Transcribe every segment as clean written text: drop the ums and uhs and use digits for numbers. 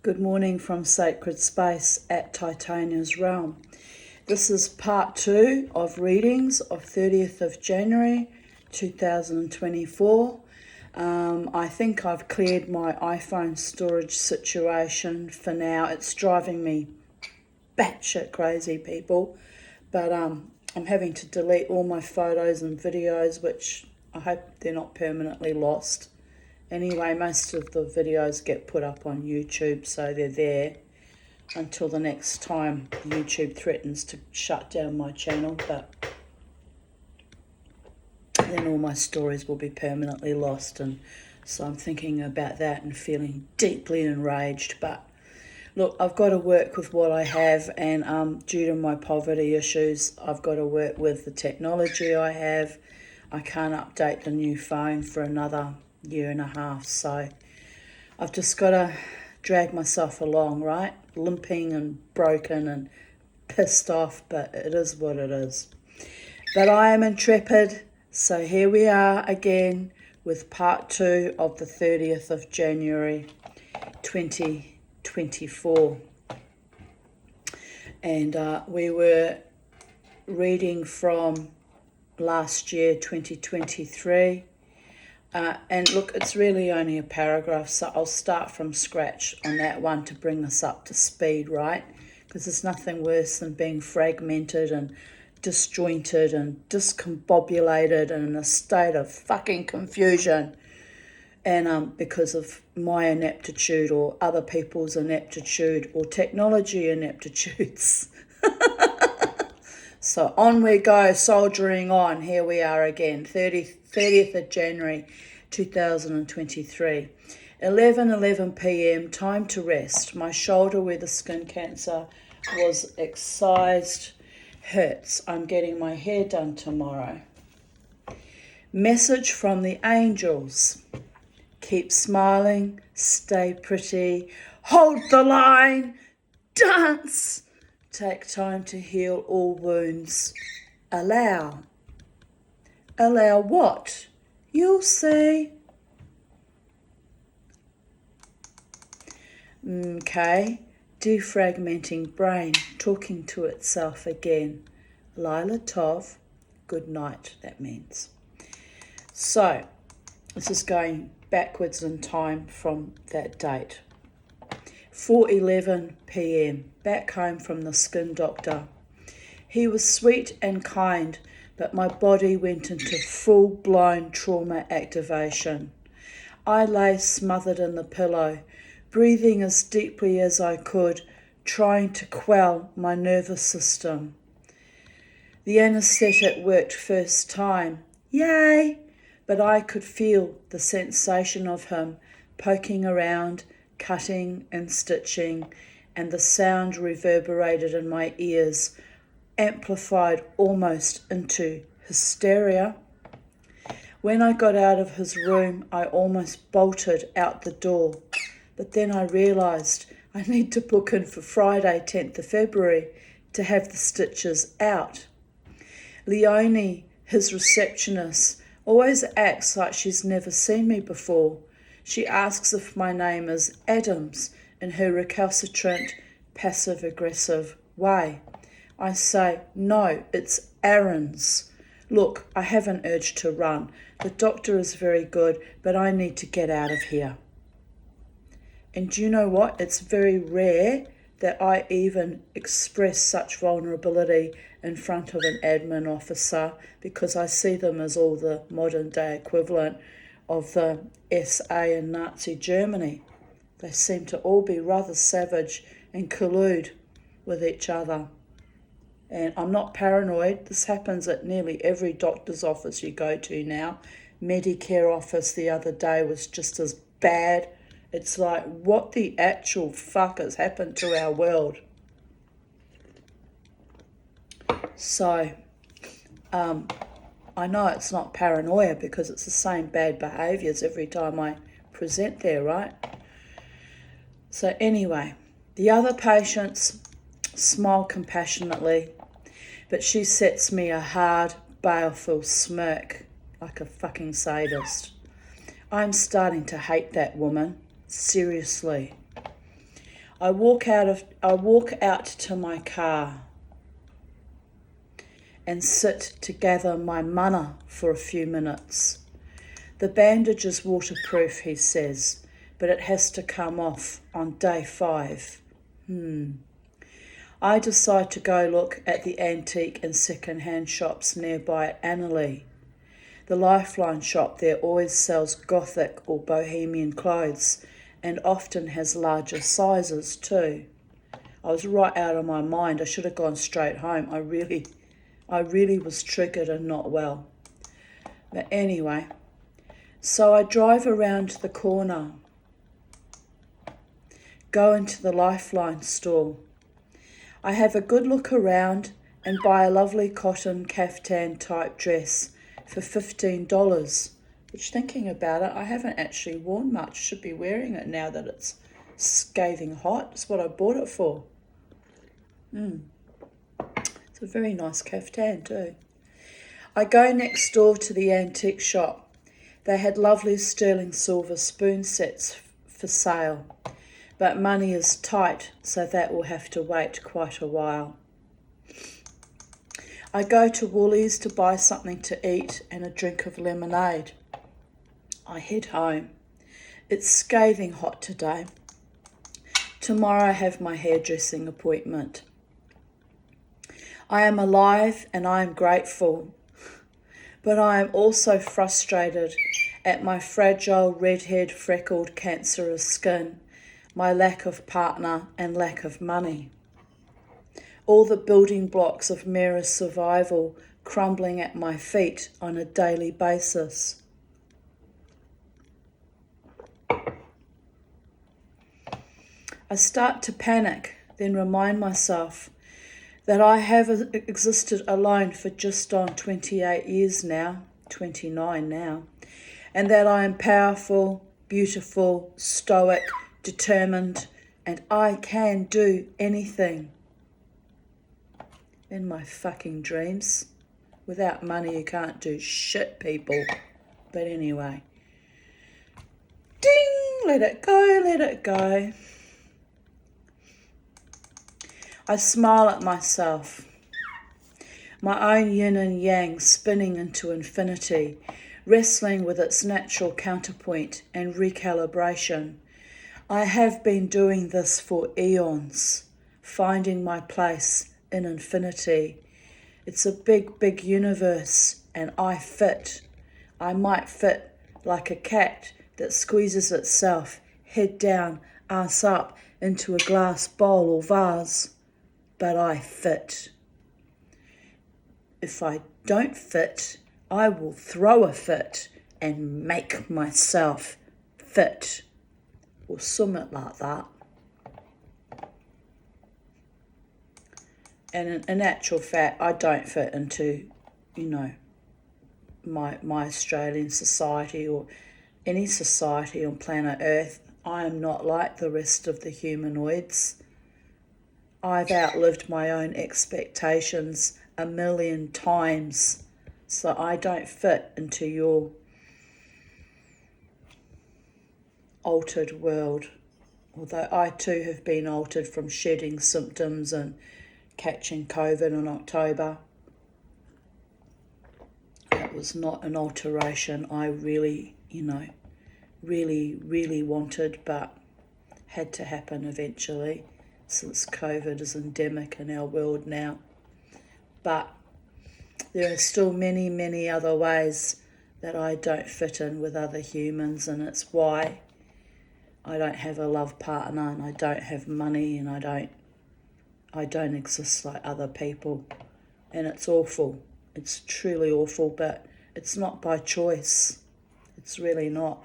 Good morning from Sacred Space at Titania's Realm. This is part 2 of readings of 30th of January 2024. I think I've cleared my iPhone storage situation for now. It's driving me batshit crazy, people. But I'm having to delete all my photos and videos, which I hope they're not permanently lost. Anyway, most of the videos get put up on YouTube, so they're there until the next time YouTube threatens to shut down my channel, but then all my stories will be permanently lost, and so I'm thinking about that and feeling deeply enraged. But look, I've got to work with what I have, and due to my poverty issues, I've got to work with the technology I have. I can't update the new phone for another year and a half, so I've just got to drag myself along, right? Limping and broken and pissed off, but it is what it is. But I am intrepid, so here we are again with part 2 of the 30th of January 2024. And we were reading from last year, 2023. And look, it's really only a paragraph, so I'll start from scratch on that one to bring us up to speed, right? Because there's nothing worse than being fragmented and disjointed and discombobulated and in a state of fucking confusion. And because of my ineptitude or other people's ineptitude or technology ineptitudes. So on we go, soldiering on. Here we are again, 30th of January 2023. 11:11 p.m, time to rest. My shoulder where the skin cancer was excised hurts. I'm getting my hair done tomorrow. Message from the angels. Keep smiling, stay pretty, hold the line, dance. Take time to heal all wounds. Allow. Allow what? You'll see. Okay. Defragmenting brain, talking to itself again. Lila Tov, good night, that means. So, this is going backwards in time from that date. 4:11 p.m, back home from the skin doctor. He was sweet and kind, but my body went into full-blown trauma activation. I lay smothered in the pillow, breathing as deeply as I could, trying to quell my nervous system. The anaesthetic worked first time. Yay! But I could feel the sensation of him poking around, cutting and stitching, and the sound reverberated in my ears, amplified almost into hysteria. When I got out of his room, I almost bolted out the door, but then I realised I need to book in for Friday, 10th of February, to have the stitches out. Leonie, his receptionist, always acts like she's never seen me before. She asks if my name is Adams in her recalcitrant, passive-aggressive way. I say, no, it's Aaron's. Look, I have an urge to run. The doctor is very good, but I need to get out of here. And do you know what? It's very rare that I even express such vulnerability in front of an admin officer, because I see them as all the modern day equivalent of the SA in Nazi Germany. They seem to all be rather savage and collude with each other. And I'm not paranoid. This happens at nearly every doctor's office you go to now. Medicare office the other day was just as bad. It's like, what the actual fuck has happened to our world? So, I know it's not paranoia because it's the same bad behaviours every time I present there, right? So anyway, the other patients smile compassionately, but she sets me a hard, baleful smirk like a fucking sadist. I'm starting to hate that woman. Seriously. I walk out to my car and sit to gather my mana for a few minutes. The bandage is waterproof, he says, but it has to come off on day 5. I decide to go look at the antique and second-hand shops nearby at Annerley. The Lifeline shop there always sells gothic or bohemian clothes and often has larger sizes too. I was right out of my mind. I should have gone straight home. I really was triggered and not well. But anyway, so I drive around the corner, go into the Lifeline store. I have a good look around and buy a lovely cotton caftan type dress for $15, which, thinking about it, I haven't actually worn much. Should be wearing it now that it's scathing hot. It's what I bought it for. It's a very nice caftan too. I go next door to the antique shop. They had lovely sterling silver spoon sets for sale, but money is tight, so that will have to wait quite a while. I go to Woolies to buy something to eat and a drink of lemonade. I head home. It's scathing hot today. Tomorrow I have my hairdressing appointment. I am alive and I am grateful, but I am also frustrated at my fragile, red-haired, freckled, cancerous skin, my lack of partner and lack of money. All the building blocks of mere survival crumbling at my feet on a daily basis. I start to panic, then remind myself that I have existed alone for just on 28 years now, 29 now, and that I am powerful, beautiful, stoic, determined, and I can do anything. In my fucking dreams. Without money you can't do shit, people. But anyway. Ding! Let it go, let it go. I smile at myself. My own yin and yang spinning into infinity, wrestling with its natural counterpoint and recalibration. I have been doing this for eons, finding my place in infinity. It's a big, big universe, and I fit. I might fit like a cat that squeezes itself, head down, ass up, into a glass bowl or vase. But I fit. If I don't fit, I will throw a fit and make myself fit. Or something like that. And in actual fact, I don't fit into, my Australian society or any society on planet Earth. I am not like the rest of the humanoids. I've outlived my own expectations 1,000,000 times, so I don't fit into your altered world. Although I too have been altered from shedding symptoms and catching COVID in October. That was not an alteration I really, really wanted, but had to happen eventually, since COVID is endemic in our world now. But there are still many, many other ways that I don't fit in with other humans, and it's why I don't have a love partner, and I don't have money, and I don't exist like other people. And it's awful. It's truly awful, but it's not by choice. It's really not.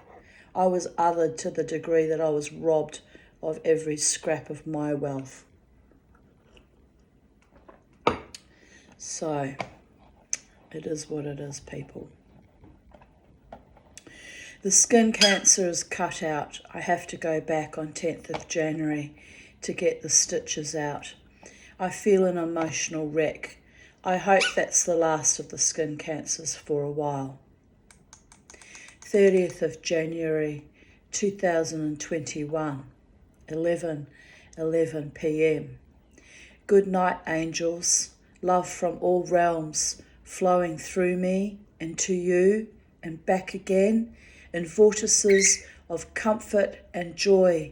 I was othered to the degree that I was robbed of every scrap of my wealth. So, it is what it is, people. The skin cancer is cut out. I have to go back on 10th of January to get the stitches out. I feel an emotional wreck. I hope that's the last of the skin cancers for a while. 30th of January 2021, 11:11 p.m. Good night, angels. Love from all realms flowing through me and to you and back again in vortices of comfort and joy.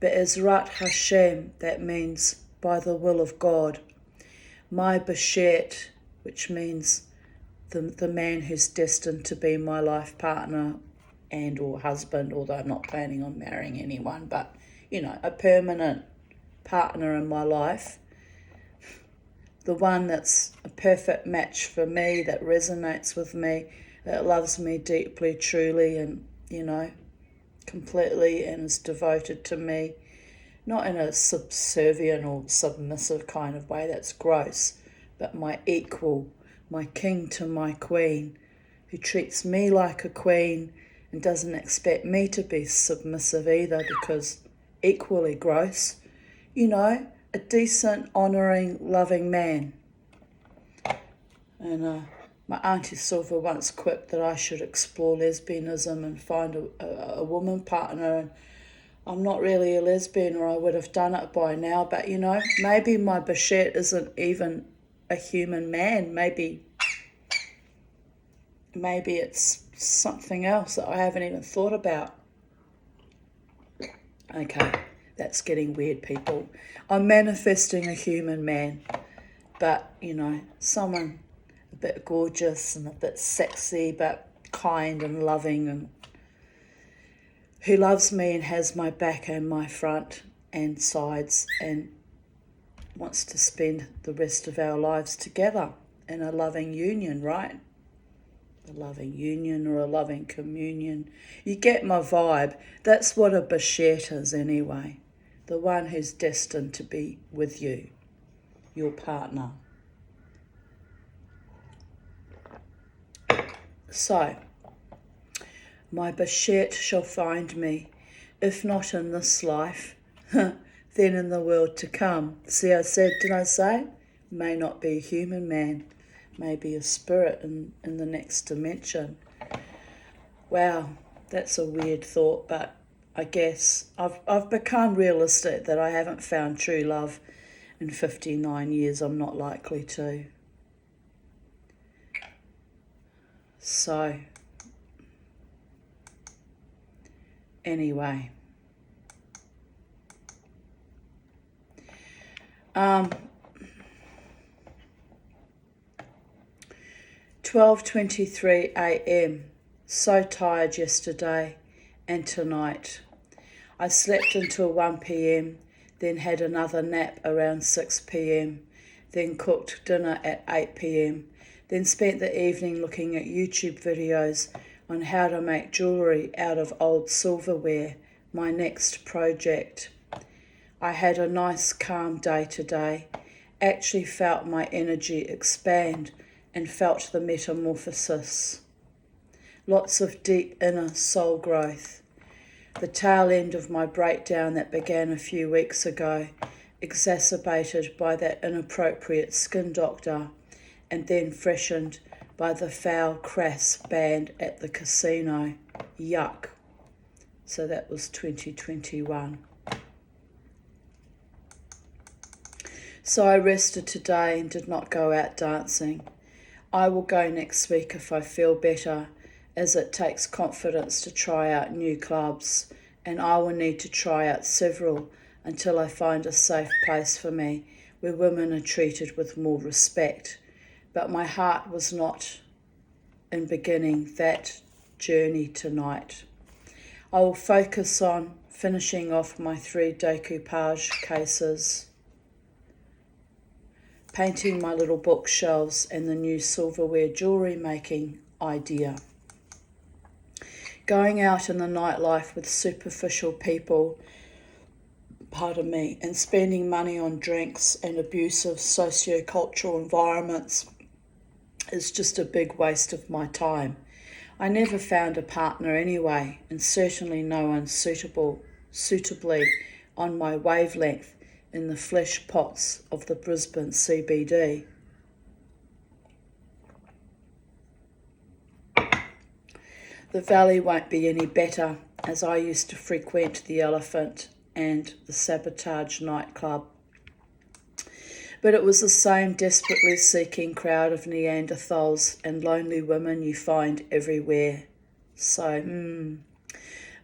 Be'ezrat Hashem, that means by the will of God. My Bashet, which means the man who's destined to be my life partner and or husband, although I'm not planning on marrying anyone, but, a permanent partner in my life. The one that's a perfect match for me, that resonates with me, that loves me deeply, truly, and, completely, and is devoted to me. Not in a subservient or submissive kind of way, that's gross, but my equal, my king to my queen, who treats me like a queen and doesn't expect me to be submissive either, because equally gross, a decent, honouring, loving man. And my Auntie Silver once quipped that I should explore lesbianism and find a woman partner, and I'm not really a lesbian, or I would have done it by now, but maybe my Bashet isn't even a human man. Maybe it's something else that I haven't even thought about. Okay, that's getting weird, people. I'm manifesting a human man, but, someone a bit gorgeous and a bit sexy, but kind and loving, and who loves me and has my back and my front and sides and wants to spend the rest of our lives together in a loving union, right? A loving union or a loving communion. You get my vibe. That's what a Bashet is anyway. The one who's destined to be with you, your partner. So, my Bashet shall find me, if not in this life, then in the world to come. See, did I say? May not be a human man, may be a spirit in the next dimension. Wow, that's a weird thought, but I guess I've become realistic that I haven't found true love in 59 years. I'm not likely to. So, anyway. 12:23 a.m. So tired yesterday and tonight. I slept until 1 p.m, then had another nap around 6 p.m, then cooked dinner at 8 p.m, then spent the evening looking at YouTube videos on how to make jewellery out of old silverware, my next project. I had a nice calm day today, actually felt my energy expand and felt the metamorphosis. Lots of deep inner soul growth. The tail end of my breakdown that began a few weeks ago, exacerbated by that inappropriate skin doctor, and then freshened by the foul, crass band at the casino. Yuck. So that was 2021. So I rested today and did not go out dancing. I will go next week if I feel better, as it takes confidence to try out new clubs, and I will need to try out several until I find a safe place for me where women are treated with more respect. But my heart was not in beginning that journey tonight. I will focus on finishing off my 3 decoupage cases, painting my little bookshelves, and the new silverware jewellery making idea. Going out in the nightlife with superficial people, and spending money on drinks and abusive socio-cultural environments is just a big waste of my time. I never found a partner anyway, and certainly no one suitably on my wavelength in the flesh pots of the Brisbane CBD. The valley won't be any better as I used to frequent the Elephant and the Sabotage nightclub. But it was the same desperately seeking crowd of Neanderthals and lonely women you find everywhere. So,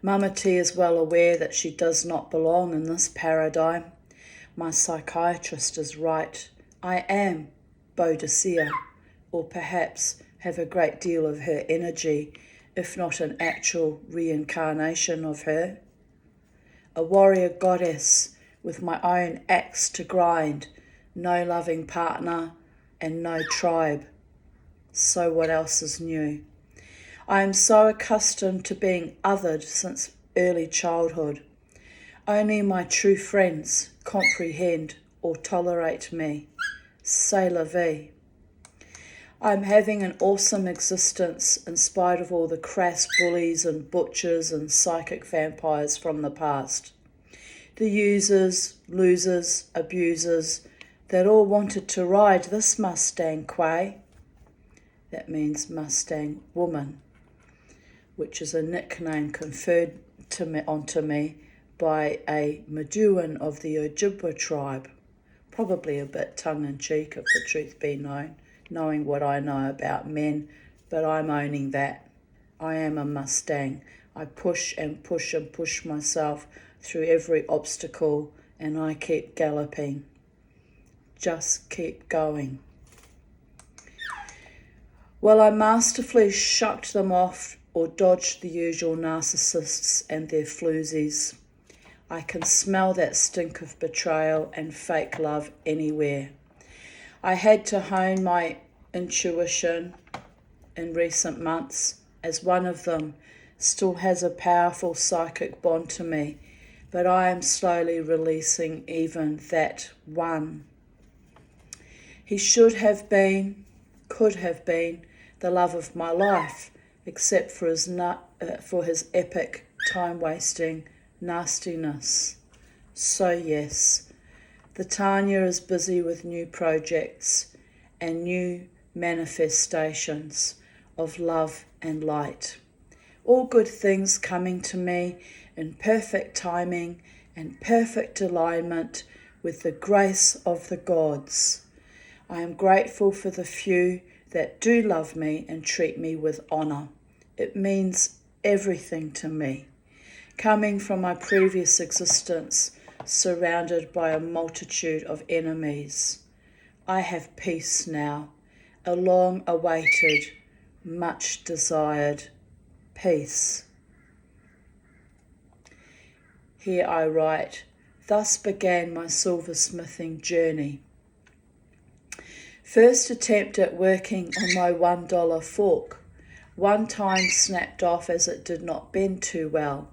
Mama T is well aware that she does not belong in this paradigm. My psychiatrist is right. I am Boadicea, or perhaps have a great deal of her energy, if not an actual reincarnation of her. A warrior goddess with my own axe to grind, no loving partner and no tribe. So what else is new? I am so accustomed to being othered since early childhood. Only my true friends comprehend or tolerate me. C'est la vie. I'm having an awesome existence in spite of all the crass bullies and butchers and psychic vampires from the past. The users, losers, abusers that all wanted to ride this Mustang Quay. That means Mustang woman, which is a nickname conferred onto me by a Meduan of the Ojibwa tribe. Probably a bit tongue-in-cheek, if the truth be known, knowing what I know about men, but I'm owning that. I am a Mustang. I push and push and push myself through every obstacle, and I keep galloping. Just keep going. Well, I masterfully shucked them off or dodged the usual narcissists and their floozies. I can smell that stink of betrayal and fake love anywhere. I had to hone my intuition in recent months, as one of them still has a powerful psychic bond to me, but I am slowly releasing even that one. He should have been, could have been, the love of my life, except for his epic time-wasting nastiness. So yes, the Tanya is busy with new projects and new manifestations of love and light. All good things coming to me in perfect timing and perfect alignment with the grace of the gods. I am grateful for the few that do love me and treat me with honour. It means everything to me. Coming from my previous existence, surrounded by a multitude of enemies, I have peace now, a long-awaited, much-desired peace. Here I write, thus began my silversmithing journey. First attempt at working on my $1 fork. One time snapped off as it did not bend too well.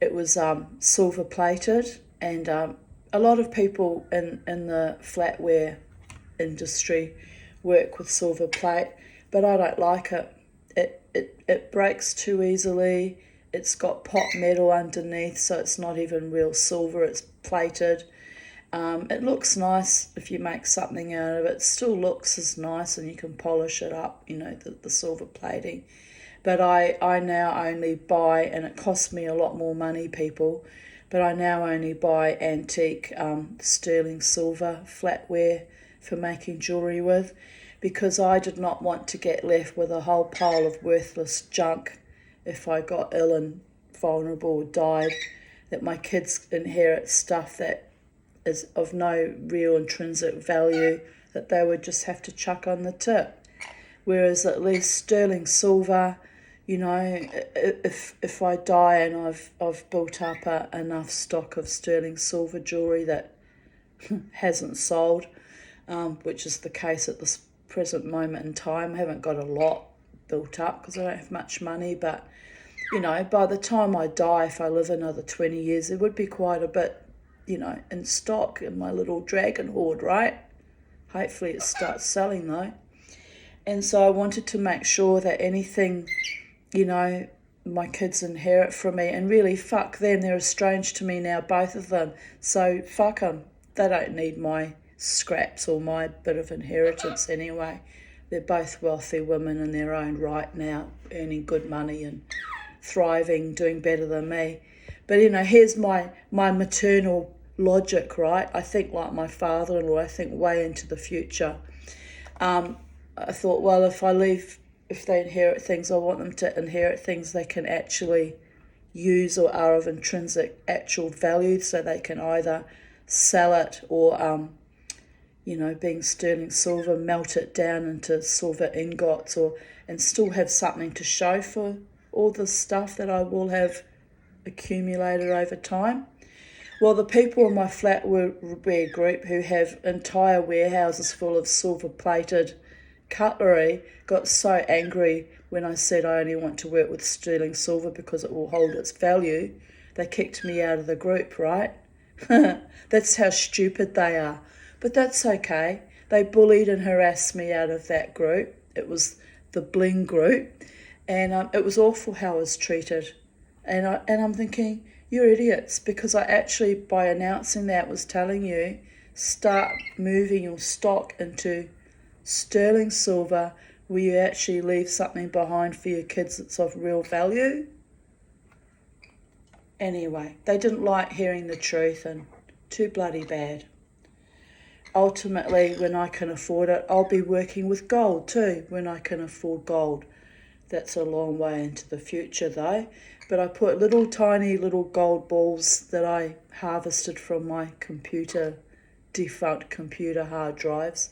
It was silver plated, and a lot of people in the flatware industry work with silver plate, but I don't like it. It breaks too easily. It's got pot metal underneath, so it's not even real silver, it's plated. It looks nice if you make something out of it. It still looks as nice, and you can polish it up, the silver plating. But I now only buy, and it costs me a lot more money, people, but I now only buy antique sterling silver flatware for making jewellery with, because I did not want to get left with a whole pile of worthless junk if I got ill and vulnerable or died, that my kids inherit stuff that is of no real intrinsic value, that they would just have to chuck on the tip. Whereas at least sterling silver, if I die and I've built up enough stock of sterling silver jewellery that hasn't sold, which is the case at this present moment in time. I haven't got a lot built up because I don't have much money, but by the time I die, if I live another 20 years, there would be quite a bit in stock in my little dragon hoard, right? Hopefully it starts selling though. And so I wanted to make sure that anything, my kids inherit from me, and really fuck them, they're estranged to me now, both of them. So fuck them. They don't need my scraps or my bit of inheritance anyway. They're both wealthy women in their own right now, earning good money and thriving, doing better than me. But, you know, here's my maternal logic, right? I think like my father-in-law, I think way into the future. I thought, well, if they inherit things, I want them to inherit things they can actually use or are of intrinsic actual value, so they can either sell it or, being sterling silver, melt it down into silver ingots and still have something to show for all the stuff that I will have accumulated over time. Well, the people in my flatware group who have entire warehouses full of silver-plated cutlery got so angry when I said I only want to work with sterling silver because it will hold its value. They kicked me out of the group, right? That's how stupid they are. But that's okay. They bullied and harassed me out of that group. It was the bling group. And it was awful how I was treated. And I'm thinking, you're idiots, because I actually, by announcing that, was telling you, start moving your stock into sterling silver where you actually leave something behind for your kids that's of real value. Anyway, they didn't like hearing the truth, and too bloody bad. Ultimately, when I can afford it, I'll be working with gold too, when I can afford gold. That's a long way into the future though. But I put tiny little gold balls that I harvested from my defunct computer hard drives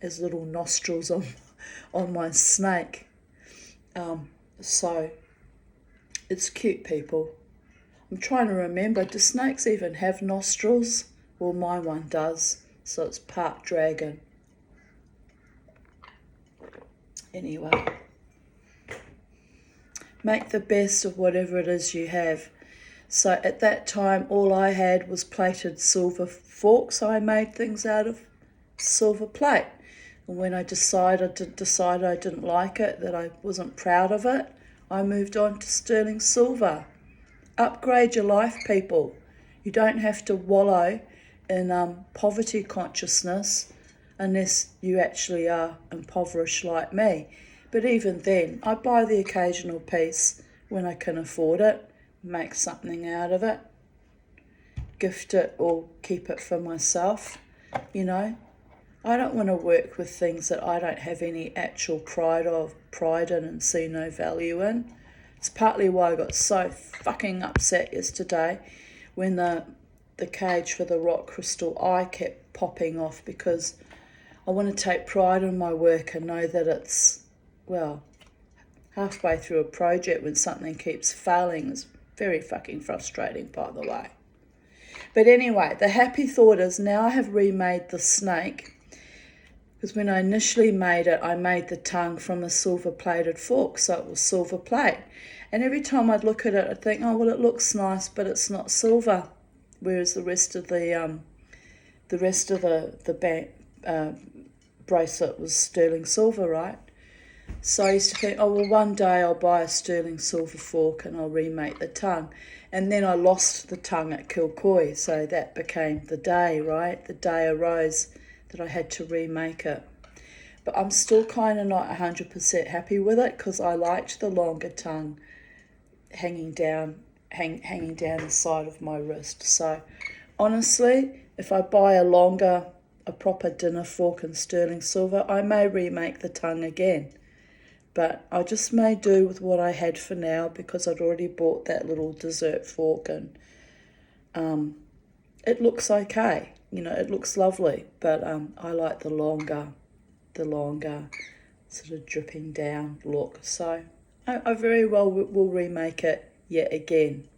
as little nostrils on my snake. So it's cute, people. I'm trying to remember, do snakes even have nostrils? Well, my one does, so it's part dragon. Anyway, make the best of whatever it is you have. So at that time, all I had was plated silver forks. I made things out of silver plate. And when I decided I didn't like it, that I wasn't proud of it, I moved on to sterling silver. Upgrade your life, people. You don't have to wallow in poverty consciousness unless you actually are impoverished like me. But even then, I buy the occasional piece when I can afford it, make something out of it, gift it or keep it for myself. I don't want to work with things that I don't have any actual pride in and see no value in. It's partly why I got so fucking upset yesterday when the cage for the rock crystal eye kept popping off, because I want to take pride in my work and know that it's, halfway through a project when something keeps failing is very fucking frustrating, by the way. But anyway, the happy thought is now I have remade the snake, because when I initially made it, I made the tongue from a silver-plated fork, so it was silver plate. And every time I'd look at it, I'd think, oh, well, it looks nice, but it's not silver. Whereas the rest of the bracelet was sterling silver, right? So I used to think, oh, well, one day I'll buy a sterling silver fork and I'll remake the tongue. And then I lost the tongue at Kilcoy, so that became the day, right? The day arose that I had to remake it. But I'm still kind of not 100% happy with it, because I liked the longer tongue hanging down the side of my wrist. So honestly, if I buy a proper dinner fork in sterling silver, I may remake the tongue again. But I just may do with what I had for now, because I'd already bought that little dessert fork, and it looks okay. It looks lovely, but I like the longer sort of dripping down look. So I very well will remake it yet again.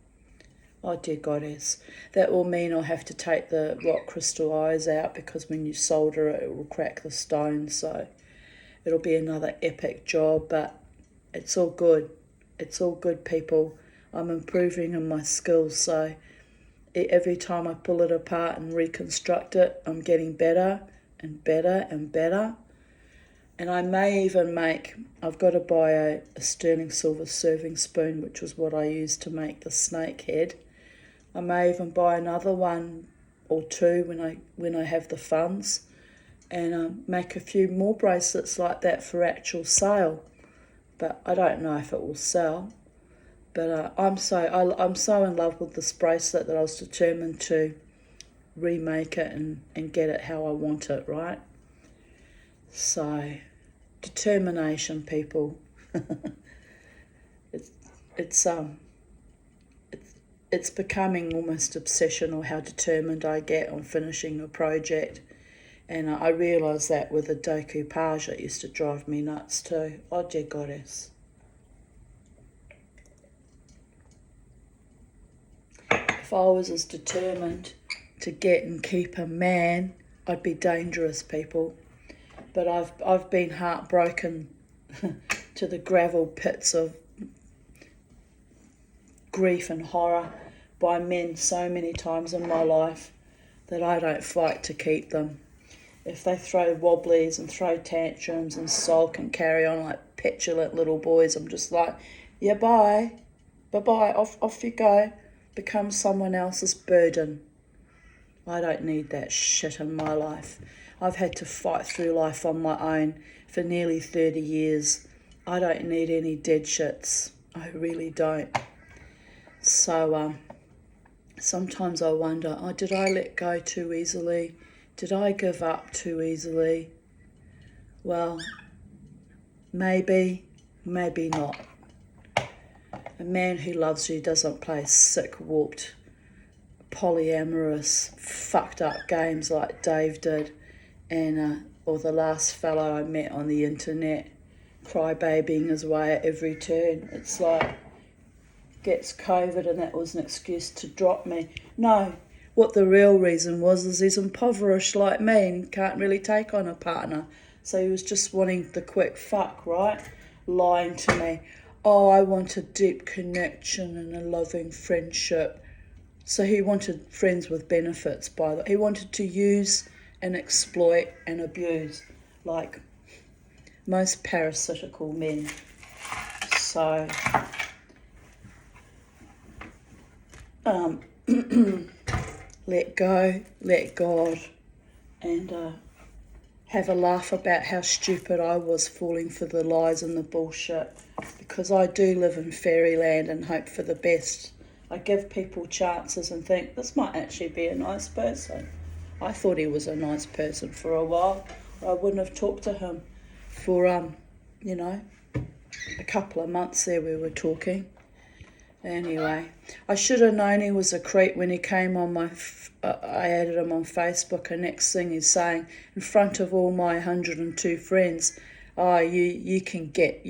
Oh dear goddess, that will mean I'll have to take the rock crystal eyes out, because when you solder it, it will crack the stone. So it'll be another epic job, but it's all good. It's all good, people. I'm improving in my skills, so every time I pull it apart and reconstruct it, I'm getting better and better and better. And I may even I've got to buy a sterling silver serving spoon, which was what I used to make the snake head. I may even buy another one or two when I have the funds, and make a few more bracelets like that for actual sale. But I don't know if it will sell. But I'm so in love with this bracelet that I was determined to remake it and get it how I want it, right? So, determination, people. it's it's it's becoming almost obsessional how determined I get on finishing a project. And I realised that with the decoupage, it used to drive me nuts too. Oh dear goddess. If I was as determined to get and keep a man, I'd be dangerous, people. But I've been heartbroken to the gravel pits of grief and horror by men so many times in my life that I don't fight to keep them. If they throw wobblies and throw tantrums and sulk and carry on like petulant little boys, I'm just like, yeah, bye, bye-bye, off you go, become someone else's burden. I don't need that shit in my life. I've had to fight through life on my own for nearly 30 years. I don't need any dead shits. I really don't. So sometimes I wonder, did I let go too easily? Did I give up too easily? Well, maybe not. A man who loves you doesn't play sick, warped, polyamorous, fucked up games like Dave did, and or the last fellow I met on the internet, crybabying his way at every turn. It's like, gets COVID and that was an excuse to drop me. No, what the real reason was is he's impoverished like me and can't really take on a partner. So he was just wanting the quick fuck, right? Lying to me. Oh, I want a deep connection and a loving friendship. So he wanted friends with benefits, by the way. He wanted to use and exploit and abuse, like most parasitical men. So, let go, let God, and have a laugh about how stupid I was falling for the lies and the bullshit, because I do live in fairyland and hope for the best. I give people chances and think, this might actually be a nice person. I thought he was a nice person for a while. I wouldn't have talked to him for, a couple of months there we were talking. Anyway, I should have known he was a creep when he came on I added him on Facebook, and next thing he's saying, in front of all my 102 friends, oh, you can get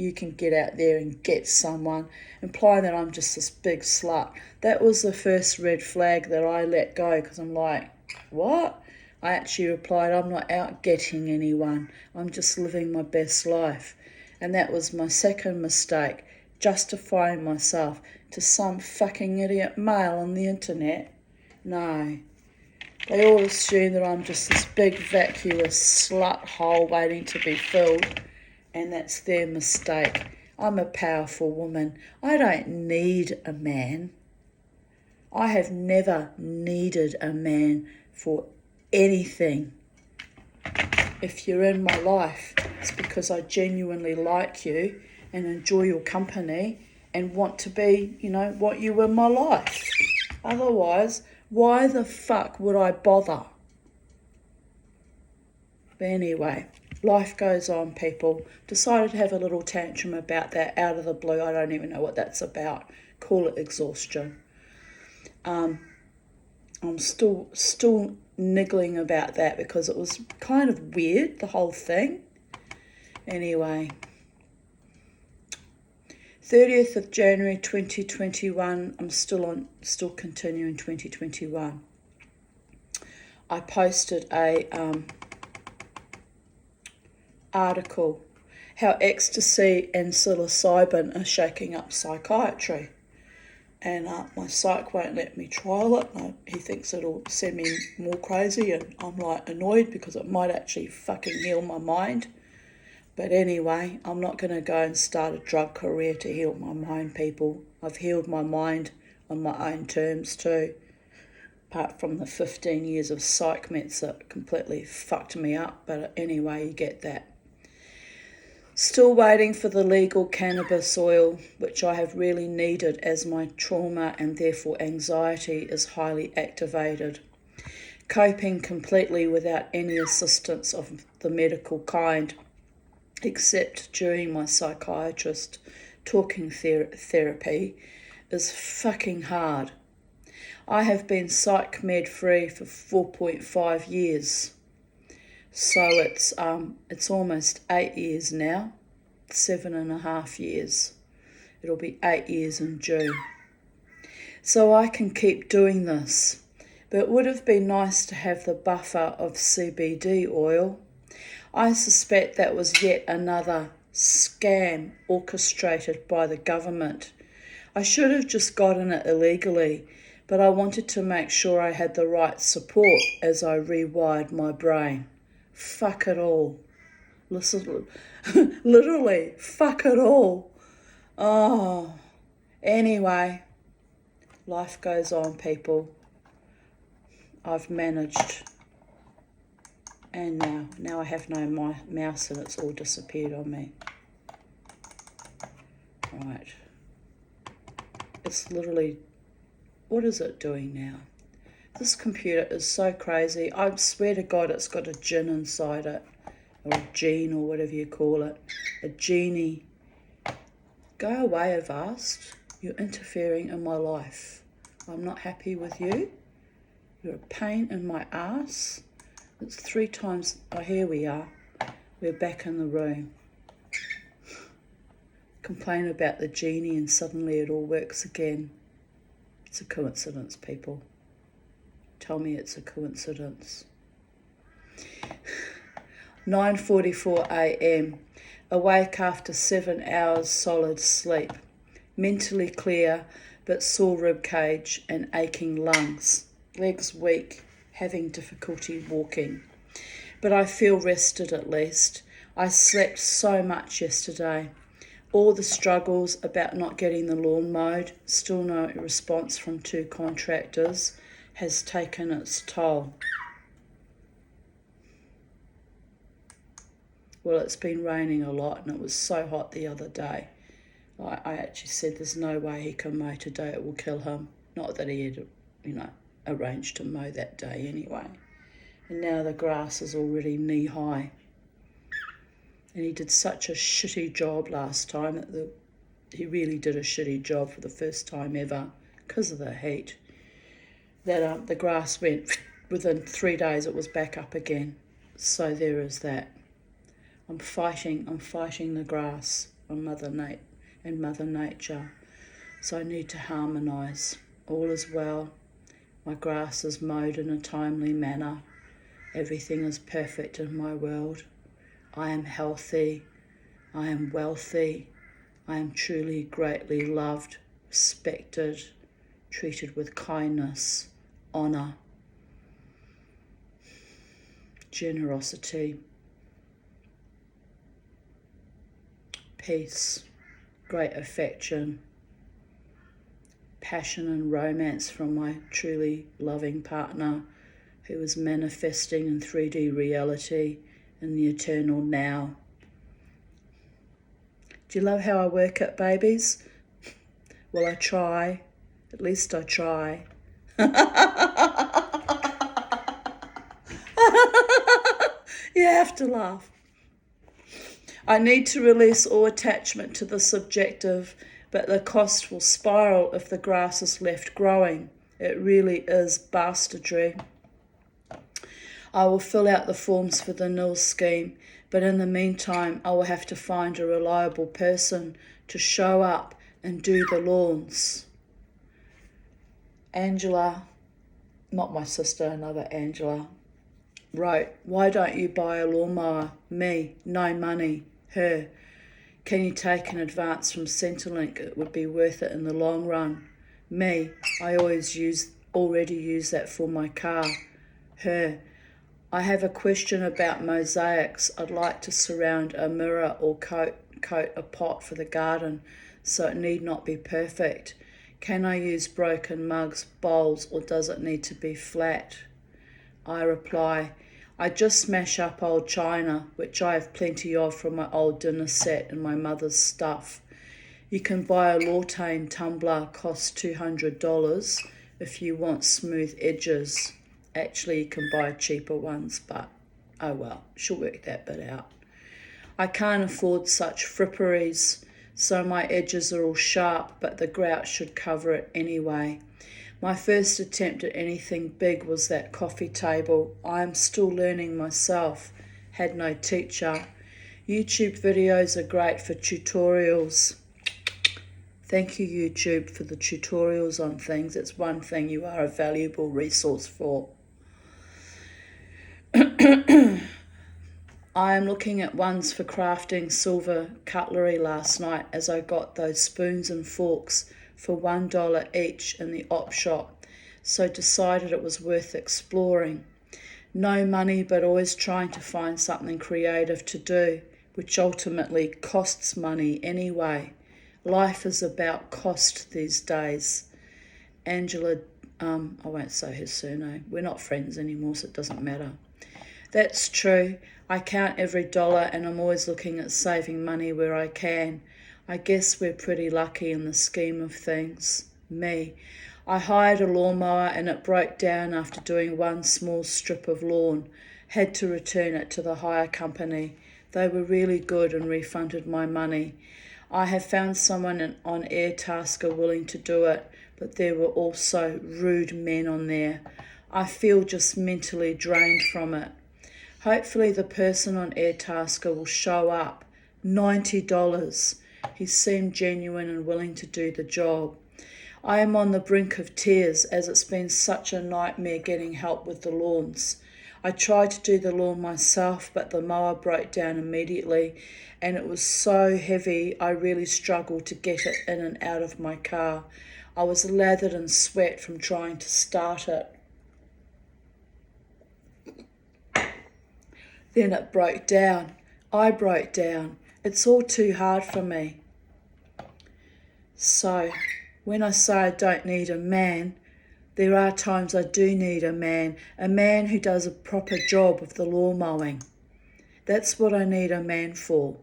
out there and get someone, implying that I'm just this big slut. That was the first red flag that I let go, because I'm like, what? I actually replied, I'm not out getting anyone. I'm just living my best life. And that was my second mistake, justifying myself to some fucking idiot male on the internet. No. They all assume that I'm just this big vacuous slut hole waiting to be filled, and that's their mistake. I'm a powerful woman. I don't need a man. I have never needed a man for anything. If you're in my life, it's because I genuinely like you and enjoy your company and want to be, want you in my life. Otherwise, why the fuck would I bother? But anyway, life goes on, people. Decided to have a little tantrum about that out of the blue. I don't even know what that's about. Call it exhaustion. I'm still niggling about that because it was kind of weird, the whole thing. Anyway, 30th of January 2021, I'm still continuing 2021. I posted a article, how ecstasy and psilocybin are shaking up psychiatry. And my psych won't let me trial it. He thinks it'll send me more crazy, and I'm like annoyed because it might actually fucking heal my mind. But anyway, I'm not going to go and start a drug career to heal my mind, people. I've healed my mind on my own terms too. Apart from the 15 years of psych meds that completely fucked me up. But anyway, you get that. Still waiting for the legal cannabis oil, which I have really needed as my trauma and therefore anxiety is highly activated. Coping completely without any assistance of the medical kind, except during my psychiatrist talking therapy, is fucking hard. I have been psych med free for 4.5 years. So it's almost 8 years now, 7.5 years. It'll be 8 years in June. So I can keep doing this, but it would have been nice to have the buffer of CBD oil. I suspect that was yet another scam orchestrated by the government. I should have just gotten it illegally, but I wanted to make sure I had the right support as I rewired my brain. Fuck it all. Listen, literally, fuck it all. Oh, anyway, life goes on, people. I've managed. And now I have no mouse and it's all disappeared on me. Right. It's literally, what is it doing now? This computer is so crazy. I swear to God it's got a djinn inside it. Or a gene or whatever you call it. A genie. Go away, Avast. You're interfering in my life. I'm not happy with you. You're a pain in my ass. It's 3 times. Oh, here we are. We're back in the room. Complain about the genie and suddenly it all works again. It's a coincidence, people. Tell me it's a coincidence. 9:44 a.m. Awake after 7 hours solid sleep. Mentally clear, but sore rib cage and aching lungs. Legs weak, having difficulty walking. But I feel rested at least. I slept so much yesterday. All the struggles about not getting the lawn mowed, still no response from 2 contractors, has taken its toll. Well, it's been raining a lot and it was so hot the other day. I actually said there's no way he can mow today, it will kill him. Not that he had, arranged to mow that day anyway. And now the grass is already knee-high. And he did such a shitty job last time that he really did a shitty job for the first time ever because of the heat. That the grass went, within 3 days it was back up again. So there is that. I'm fighting the grass on Mother Nature. So I need to harmonise. All is well. My grass is mowed in a timely manner. Everything is perfect in my world. I am healthy. I am wealthy. I am truly greatly loved, respected, treated with kindness, honour, generosity, peace, great affection, passion and romance from my truly loving partner who is manifesting in 3D reality in the eternal now. Do you love how I work it, babies? Well, I try. At least I try. You have to laugh. I need to release all attachment to the subjective, but the cost will spiral if the grass is left growing. It really is bastardry. I will fill out the forms for the NIL scheme, but in the meantime I will have to find a reliable person to show up and do the lawns. Angela, not my sister, another Angela, wrote, "Why don't you buy a lawnmower?" Me, no money. Her, "Can you take an advance from Centrelink? It would be worth it in the long run." Me, "I already use that for my car." Her, "I have a question about mosaics. I'd like to surround a mirror or coat a pot for the garden, so it need not be perfect. Can I use broken mugs, bowls, or does it need to be flat?" I reply, I just smash up old china, which I have plenty of from my old dinner set and my mother's stuff. You can buy a Lortain tumbler, costs $200 if you want smooth edges. Actually, you can buy cheaper ones, but oh well, she'll work that bit out. I can't afford such fripperies, so my edges are all sharp, but the grout should cover it anyway. My first attempt at anything big was that coffee table. I am still learning myself. Had no teacher. YouTube videos are great for tutorials. Thank you, YouTube, for the tutorials on things. It's one thing you are a valuable resource for. I am looking at ones for crafting silver cutlery last night, as I got those spoons and forks for $1 each in the op shop, so decided it was worth exploring. No money, but always trying to find something creative to do, which ultimately costs money anyway. Life is about cost these days. Angela, I won't say her surname. We're not friends anymore, so it doesn't matter. That's true. I count every dollar and I'm always looking at saving money where I can. I guess we're pretty lucky in the scheme of things. Me. I hired a lawnmower and it broke down after doing one small strip of lawn. Had to return it to the hire company. They were really good and refunded my money. I have found someone on Airtasker willing to do it, but there were also rude men on there. I feel just mentally drained from it. Hopefully the person on Airtasker will show up. $90. He seemed genuine and willing to do the job. I am on the brink of tears as it's been such a nightmare getting help with the lawns. I tried to do the lawn myself, but the mower broke down immediately and it was so heavy I really struggled to get it in and out of my car. I was lathered in sweat from trying to start it. Then it broke down. I broke down. It's all too hard for me. So, when I say I don't need a man, there are times I do need a man who does a proper job of the lawn mowing. That's what I need a man for.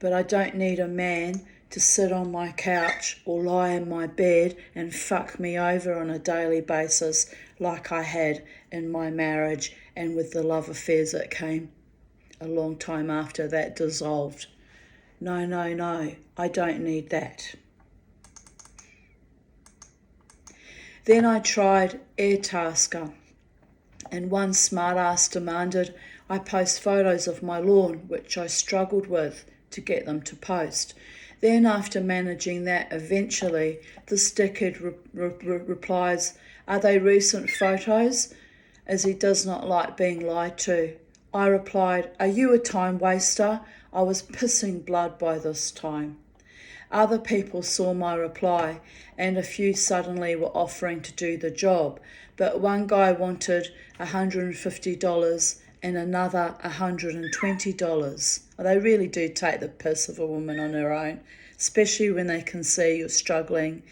But I don't need a man to sit on my couch or lie in my bed and fuck me over on a daily basis like I had in my marriage and with the love affairs that came a long time after that dissolved. No, I don't need that. Then I tried Airtasker, and one smartass demanded I post photos of my lawn, which I struggled with to get them to post. Then after managing that, eventually this dickhead replies, "Are they recent photos?" as he does not like being lied to. I replied, "Are you a time waster?" I was pissing blood by this time. Other people saw my reply, and a few suddenly were offering to do the job, but one guy wanted $150 and another $120. They really do take the piss of a woman on her own, especially when they can see you're struggling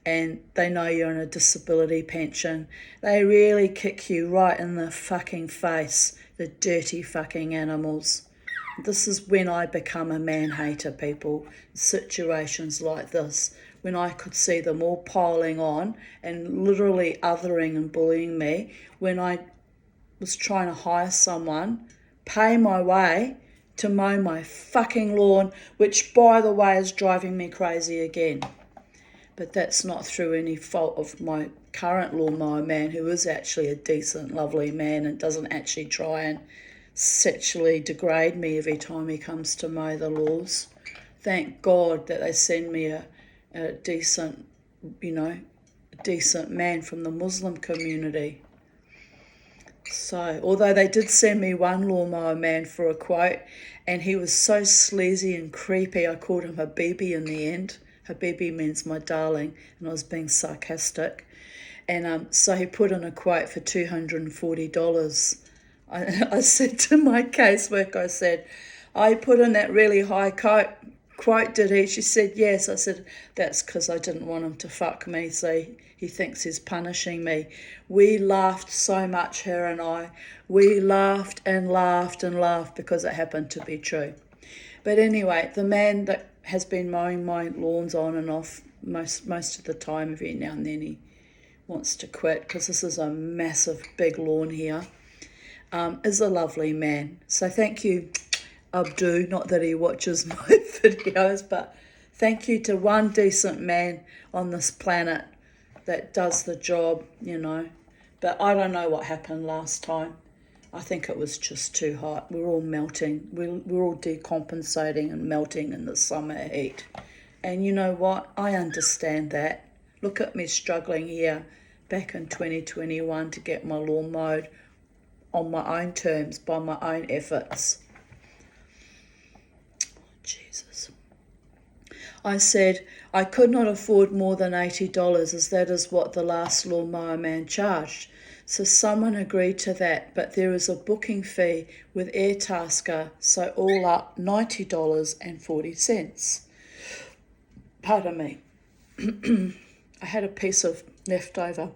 and they know you're on a disability pension. They really kick you right in the fucking face, the dirty fucking animals. This is when I become a man-hater, people. Situations like this, when I could see them all piling on and literally othering and bullying me, when I was trying to hire someone, pay my way to mow my fucking lawn, which, by the way, is driving me crazy again. But that's not through any fault of my current lawnmower man, who is actually a decent, lovely man and doesn't actually try and sexually degrade me every time he comes to mow the lawns. Thank God that they send me a decent, decent man from the Muslim community. So, although they did send me one lawnmower man for a quote, and he was so sleazy and creepy, I called him Habibi in the end. Habibi means my darling, and I was being sarcastic. And so he put in a quote for $240. I said to my caseworker, I put in that really high quote Quote, did he? She said, yes. I said, that's because I didn't want him to fuck me, so he thinks he's punishing me. We laughed so much, her and I. We laughed and laughed and laughed because it happened to be true. But anyway, the man that has been mowing my lawns on and off most of the time, every now and then he wants to quit because this is a massive big lawn here, is a lovely man. So thank you, Abdu, not that he watches my videos, but thank you to one decent man on this planet that does the job, you know. But I don't know what happened last time. I think it was just too hot. We're all melting. We're all decompensating and melting in the summer heat. And you know what? I understand that. Look at me struggling here back in 2021 to get my lawn mowed on my own terms, by my own efforts. Jesus. I said I could not afford more than $80, as that is what the last lawnmower man charged. So someone agreed to that, but there is a booking fee with Airtasker, so all up $90.40. Pardon me. I had a piece of leftover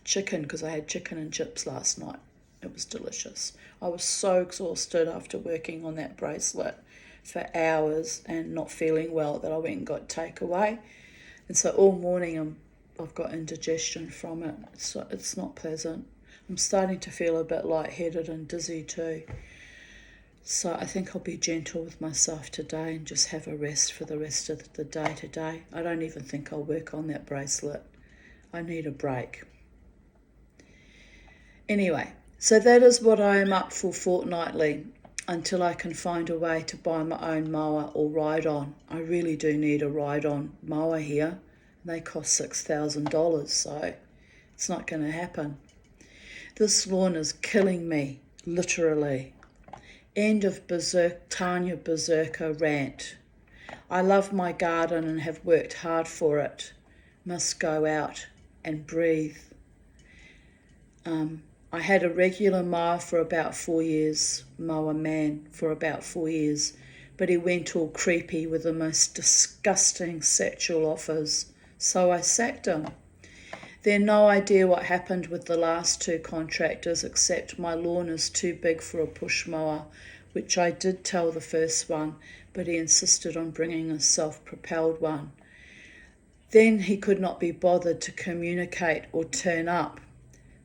chicken because I had chicken and chips last night. It was delicious. I was so exhausted after working on that bracelet for hours and not feeling well that I went and got takeaway. And so all morning I've got indigestion from it. So it's not pleasant. I'm starting to feel a bit lightheaded and dizzy too. So I think I'll be gentle with myself today and just have a rest for the rest of the day today. I don't even think I'll work on that bracelet. I need a break. Anyway, so that is what I am up for fortnightly until I can find a way to buy my own mower or ride-on. I really do need a ride-on mower here. They cost $6,000, so it's not going to happen. This lawn is killing me, literally. End of Tanya Berserker rant. I love my garden and have worked hard for it. Must go out and breathe. I had a regular mower for about 4 years, mower man for about 4 years, but he went all creepy with the most disgusting sexual offers, so I sacked him. Then no idea what happened with the last two contractors, except my lawn is too big for a push mower, which I did tell the first one, but he insisted on bringing a self-propelled one. Then he could not be bothered to communicate or turn up.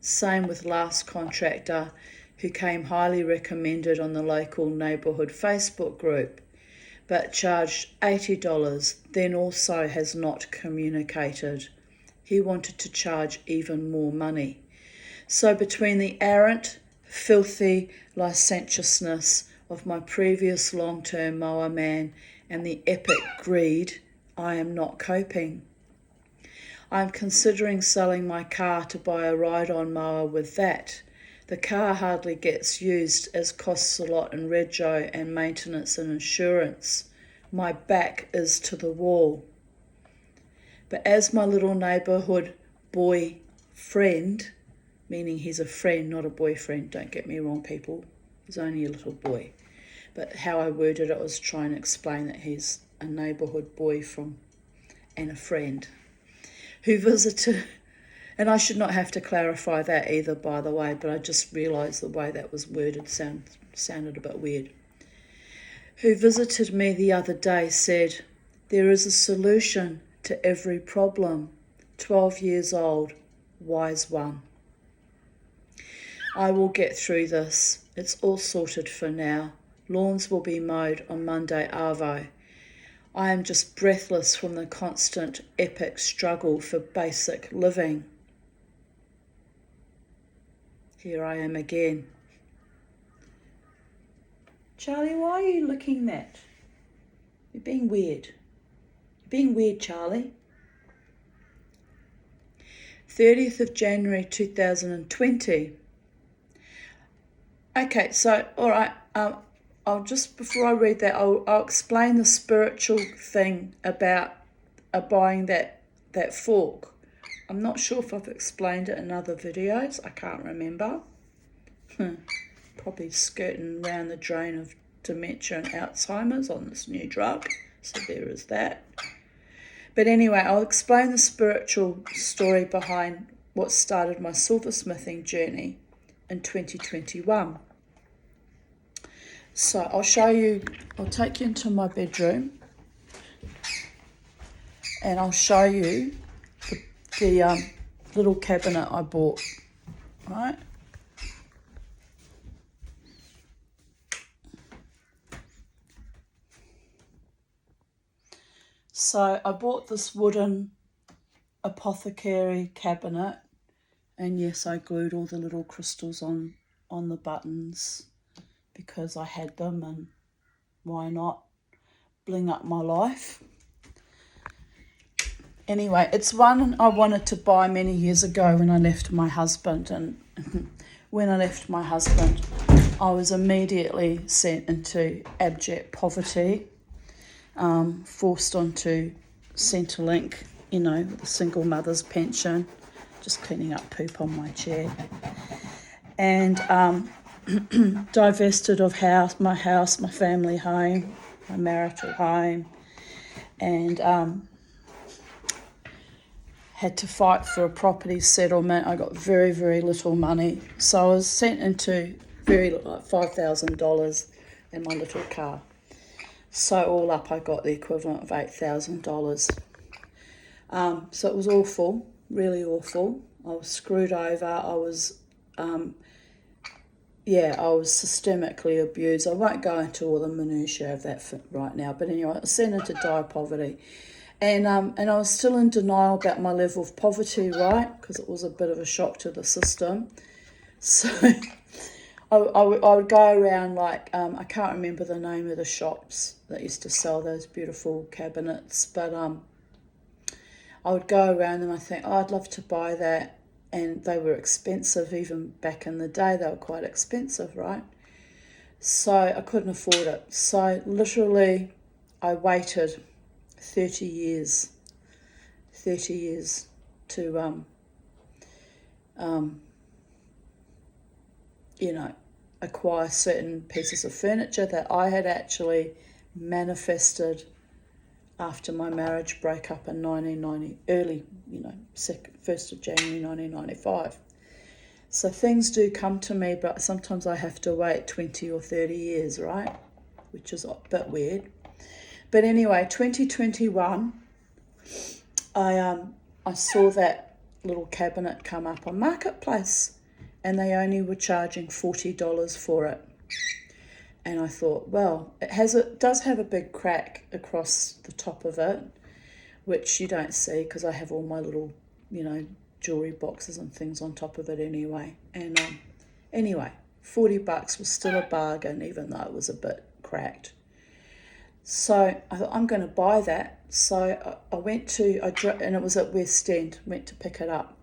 Same with last contractor, who came highly recommended on the local neighbourhood Facebook group, but charged $80, then also has not communicated. He wanted to charge even more money. So between the arrant, filthy licentiousness of my previous long-term mower man and the epic greed, I am not coping. I am considering selling my car to buy a ride-on mower with that. The car hardly gets used, as costs a lot in rego and maintenance and insurance. My back is to the wall. But as my little neighbourhood boy friend, meaning he's a friend, not a boyfriend, don't get me wrong, people, he's only a little boy. But how I worded it was trying to explain that he's a neighbourhood boy and a friend who visited, and I should not have to clarify that either, by the way, but I just realised the way that was worded sounded a bit weird. Who visited me the other day said, there is a solution to every problem. 12 years old, wise one. I will get through this. It's all sorted for now. Lawns will be mowed on Monday Arvo. I am just breathless from the constant epic struggle for basic living. Here I am again. Charlie, why are you looking that? You're being weird. You're being weird, Charlie. 30th of January 2020. Okay, so, all right, I'll just, before I read that, I'll explain the spiritual thing about buying that fork. I'm not sure if I've explained it in other videos. I can't remember. Probably skirting around the drain of dementia and Alzheimer's on this new drug. So there is that. But anyway, I'll explain the spiritual story behind what started my silversmithing journey in 2021. So I'll take you into my bedroom and I'll show you the little cabinet I bought, right? So I bought this wooden apothecary cabinet, and yes, I glued all the little crystals on the buttons because I had them, and why not bling up my life? Anyway, it's one I wanted to buy many years ago when I left my husband, and when I left my husband, I was immediately sent into abject poverty, forced onto Centrelink, with a single mother's pension, just cleaning up poop on my chair, and divested of my family home, my marital home, and had to fight for a property settlement. I got very, very little money. So I was sent into very little, like $5,000 in my little car. So all up, I got the equivalent of $8,000. So it was awful, really awful. I was screwed over. I was systemically abused. I won't go into all the minutiae of that right now. But anyway, I was sent into dire poverty. And I was still in denial about my level of poverty, right? Because it was a bit of a shock to the system. So I would go around I can't remember the name of the shops that used to sell those beautiful cabinets, but I would go around them. I think, I'd love to buy that. And they were expensive even back in the day. They were quite expensive, right? So I couldn't afford it. So literally I waited 30 years to acquire certain pieces of furniture that I had actually manifested after my marriage breakup in 1st of January 1995. So things do come to me, but sometimes I have to wait 20 or 30 years, right? Which is a bit weird. But anyway, 2021, I saw that little cabinet come up on Marketplace, and they only were charging $40 for it. And I thought, well, it does have a big crack across the top of it, which you don't see because I have all my little, jewelry boxes and things on top of it anyway. And anyway, $40 was still a bargain, even though it was a bit cracked. So I thought, I'm going to buy that. So I went and it was at West End, went to pick it up.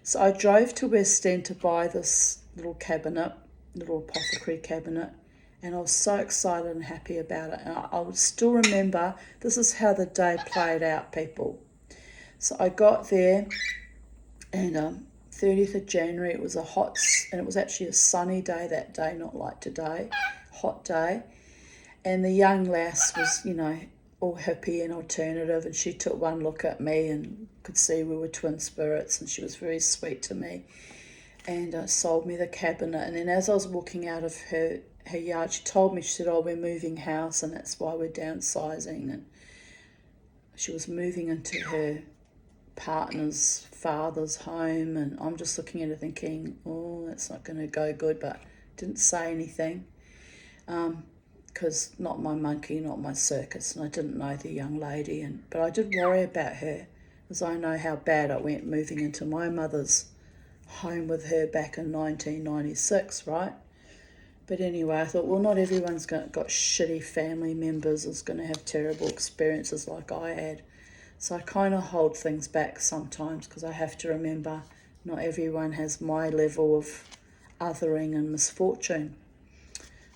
So I drove to West End to buy this little apothecary cabinet, and I was so excited and happy about it. And I would still remember, this is how the day played out, people. So I got there, and 30th of January, it was and it was actually a sunny day that day, not like today, hot day. And the young lass was, all hippie and alternative, and she took one look at me and could see we were twin spirits, and she was very sweet to me, and sold me the cabinet. And then as I was walking out of her yard, she told me, she said, we're moving house, and that's why we're downsizing. And she was moving into her partner's father's home, and I'm just looking at her thinking, that's not going to go good, but didn't say anything. Because not my monkey, not my circus, and I didn't know the young lady, but I did worry about her, because I know how bad it went moving into my mother's home with her back in 1996, right? But anyway, I thought, well, not everyone's got shitty family members, is going to have terrible experiences like I had. So I kind of hold things back sometimes, because I have to remember not everyone has my level of othering and misfortune.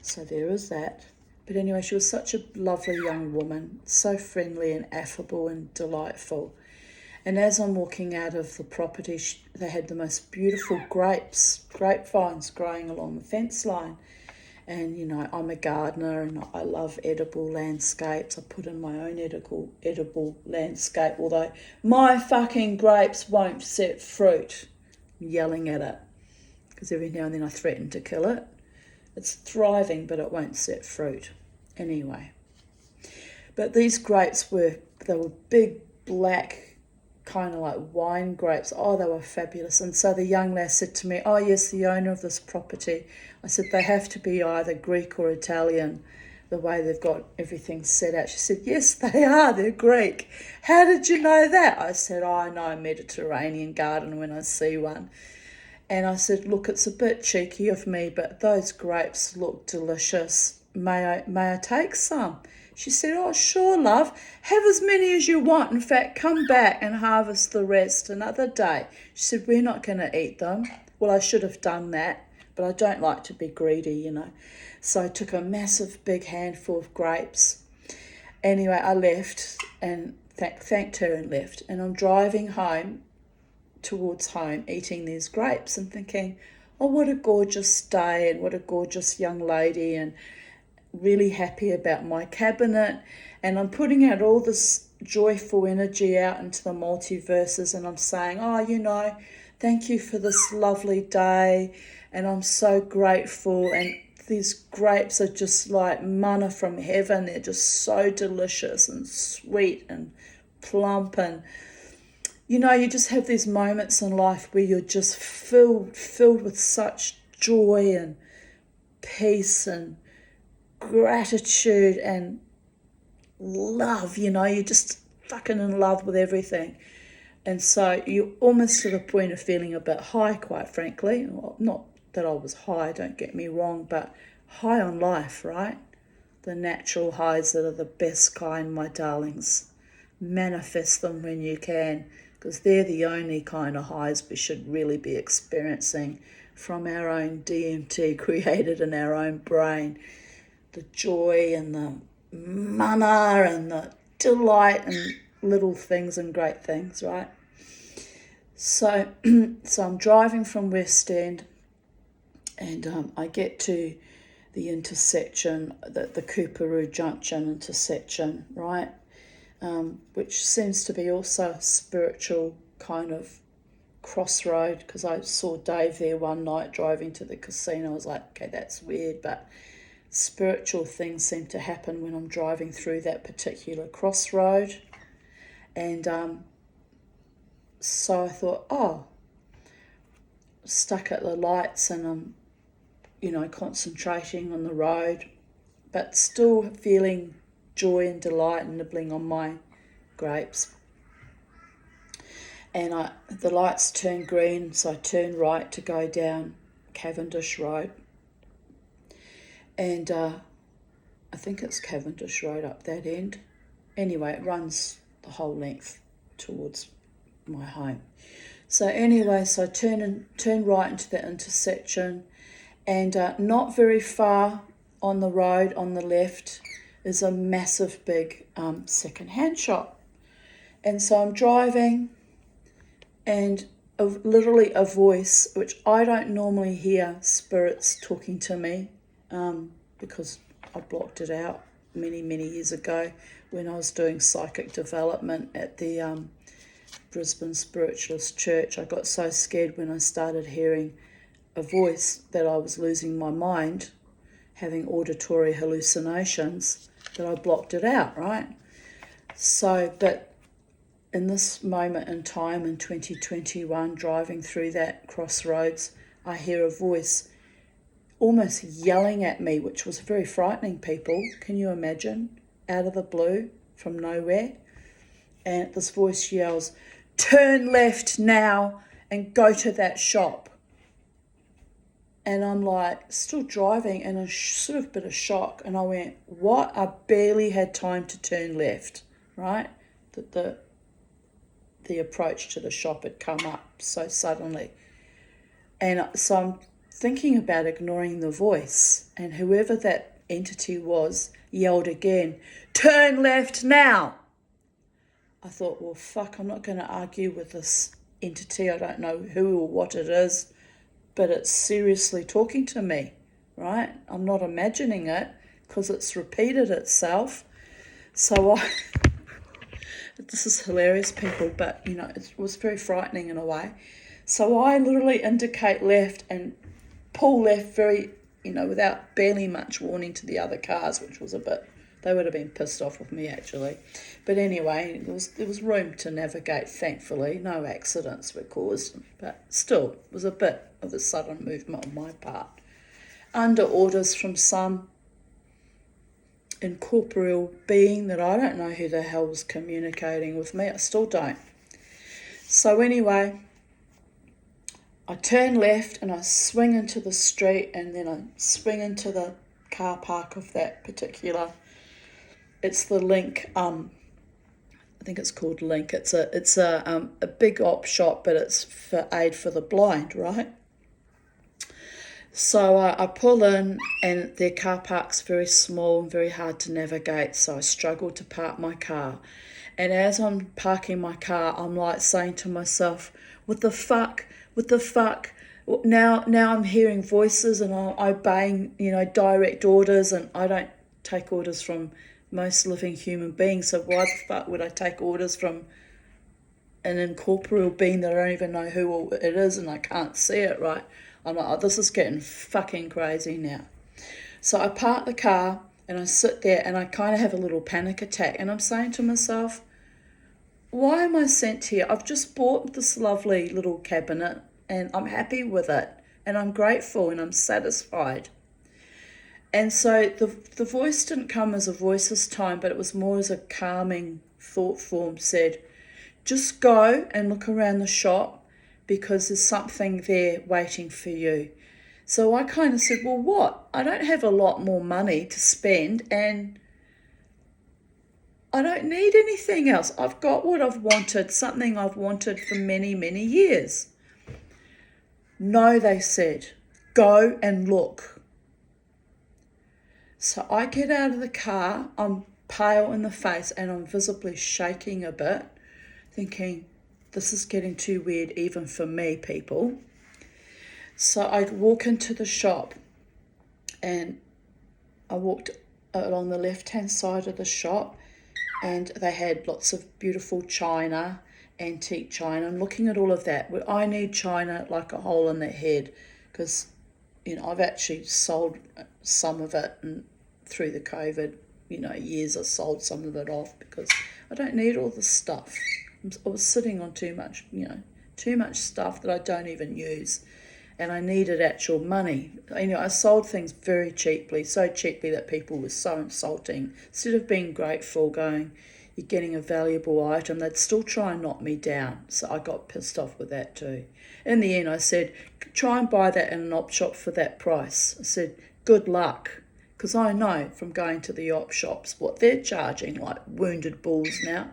So there is that. But anyway, she was such a lovely young woman, so friendly and affable and delightful. And as I'm walking out of the property, they had the most beautiful grapevines growing along the fence line. And, I'm a gardener and I love edible landscapes. I put in my own edible landscape, although my fucking grapes won't set fruit. I'm yelling at it because every now and then I threaten to kill it. It's thriving, but it won't set fruit. Anyway. But these grapes they were big, black, kind of like wine grapes. Oh, they were fabulous. And so the young lass said to me, oh, yes, the owner of this property. I said, they have to be either Greek or Italian, the way they've got everything set out. She said, yes, they are. They're Greek. How did you know that? I said, oh, I know a Mediterranean garden when I see one. And I said, look, it's a bit cheeky of me, but those grapes look delicious. May I take some? She said, oh, sure, love. Have as many as you want. In fact, come back and harvest the rest another day. She said, we're not going to eat them. Well, I should have done that, but I don't like to be greedy, So I took a massive big handful of grapes. Anyway, I left and thanked her and left. And I'm driving towards home, eating these grapes and thinking, oh, what a gorgeous day and what a gorgeous young lady, and really happy about my cabinet. And I'm putting out all this joyful energy out into the multiverses, and I'm saying, oh, thank you for this lovely day, and I'm so grateful. And these grapes are just like manna from heaven. They're just so delicious and sweet and plump, and you just have these moments in life where you're just filled with such joy and peace and gratitude and love. You're just fucking in love with everything. And so you're almost to the point of feeling a bit high, quite frankly. Well, not that I was high, don't get me wrong, but high on life, right? The natural highs that are the best kind, my darlings. Manifest them when you can, because they're the only kind of highs we should really be experiencing from our own DMT created in our own brain. The joy and the mana and the delight and little things and great things, right? So I'm driving from West End, and I get to the intersection, the Coorparoo Junction intersection, right? Which seems to be also a spiritual kind of crossroad, because I saw Dave there one night driving to the casino. I was like, okay, that's weird, but spiritual things seem to happen when I'm driving through that particular crossroad. And so I thought, stuck at the lights, and I'm, concentrating on the road, but still feeling joy and delight and nibbling on my grapes. And the lights turn green, so I turn right to go down Cavendish Road. And I think it's Cavendish Road up that end. Anyway, it runs the whole length towards my home. So anyway, so I turn right into the intersection, and not very far on the road on the left is a massive big second-hand shop. And so I'm driving, and literally a voice, which I don't normally hear spirits talking to me, because I blocked it out many, many years ago when I was doing psychic development at the Brisbane Spiritualist Church. I got so scared when I started hearing a voice that I was losing my mind, having auditory hallucinations, that I blocked it out, right? So, but in this moment in time in 2021, driving through that crossroads, I hear a voice almost yelling at me, which was very frightening, people. Can you imagine? Out of the blue, from nowhere. And this voice yells, "Turn left now and go to that shop." And I'm like, still driving in a sort of bit of shock. And I went, what? I barely had time to turn left, right? The approach to the shop had come up so suddenly. And so I'm thinking about ignoring the voice. And whoever that entity was yelled again, "Turn left now." I thought, well, fuck, I'm not going to argue with this entity. I don't know who or what it is, but it's seriously talking to me, right? I'm not imagining it because it's repeated itself. So this is hilarious, people, but, it was very frightening in a way. So I literally indicate left and pull left very, without barely much warning to the other cars, which was they would have been pissed off with me actually. But anyway, there was room to navigate, thankfully. No accidents were caused, but still, it was a bit of a sudden movement on my part. Under orders from some incorporeal being that I don't know who the hell was communicating with me. I still don't. So anyway, I turn left and I swing into the street, and then I swing into the car park of that particular, it's the Link, I think it's called Link. It's a big op shop, but it's for aid for the blind, right? So I pull in, and their car park's very small and very hard to navigate, so I struggle to park my car. And as I'm parking my car, I'm like saying to myself, what the fuck? Now I'm hearing voices and I'm obeying, direct orders, and I don't take orders from most living human beings, so why the fuck would I take orders from an incorporeal being that I don't even know who it is and I can't see it, right? I'm like, oh, this is getting fucking crazy now. So I park the car and I sit there and I kind of have a little panic attack, and I'm saying to myself, why am I sent here? I've just bought this lovely little cabinet and I'm happy with it and I'm grateful and I'm satisfied. And so the voice didn't come as a voice this time, but it was more as a calming thought form, said, just go and look around the shop because there's something there waiting for you. So I kind of said, well, what? I don't have a lot more money to spend and I don't need anything else. I've got what I've wanted, something I've wanted for many, many years. No, they said, go and look. So I get out of the car, I'm pale in the face and I'm visibly shaking a bit, thinking, this is getting too weird even for me, people. So I walk into the shop and I walked along the left-hand side of the shop and they had lots of beautiful china, antique china. I'm looking at all of that. I need china like a hole in the head because, I've actually sold some of it, and through the COVID, years I sold some of it off because I don't need all the stuff. I was sitting on too much stuff that I don't even use, and I needed actual money. I sold things very cheaply, so cheaply that people were so insulting. Instead of being grateful, going, you're getting a valuable item, they'd still try and knock me down. So I got pissed off with that too. In the end, I said, try and buy that in an op shop for that price. I said, good luck, because I know from going to the op shops what they're charging, like wounded bulls now.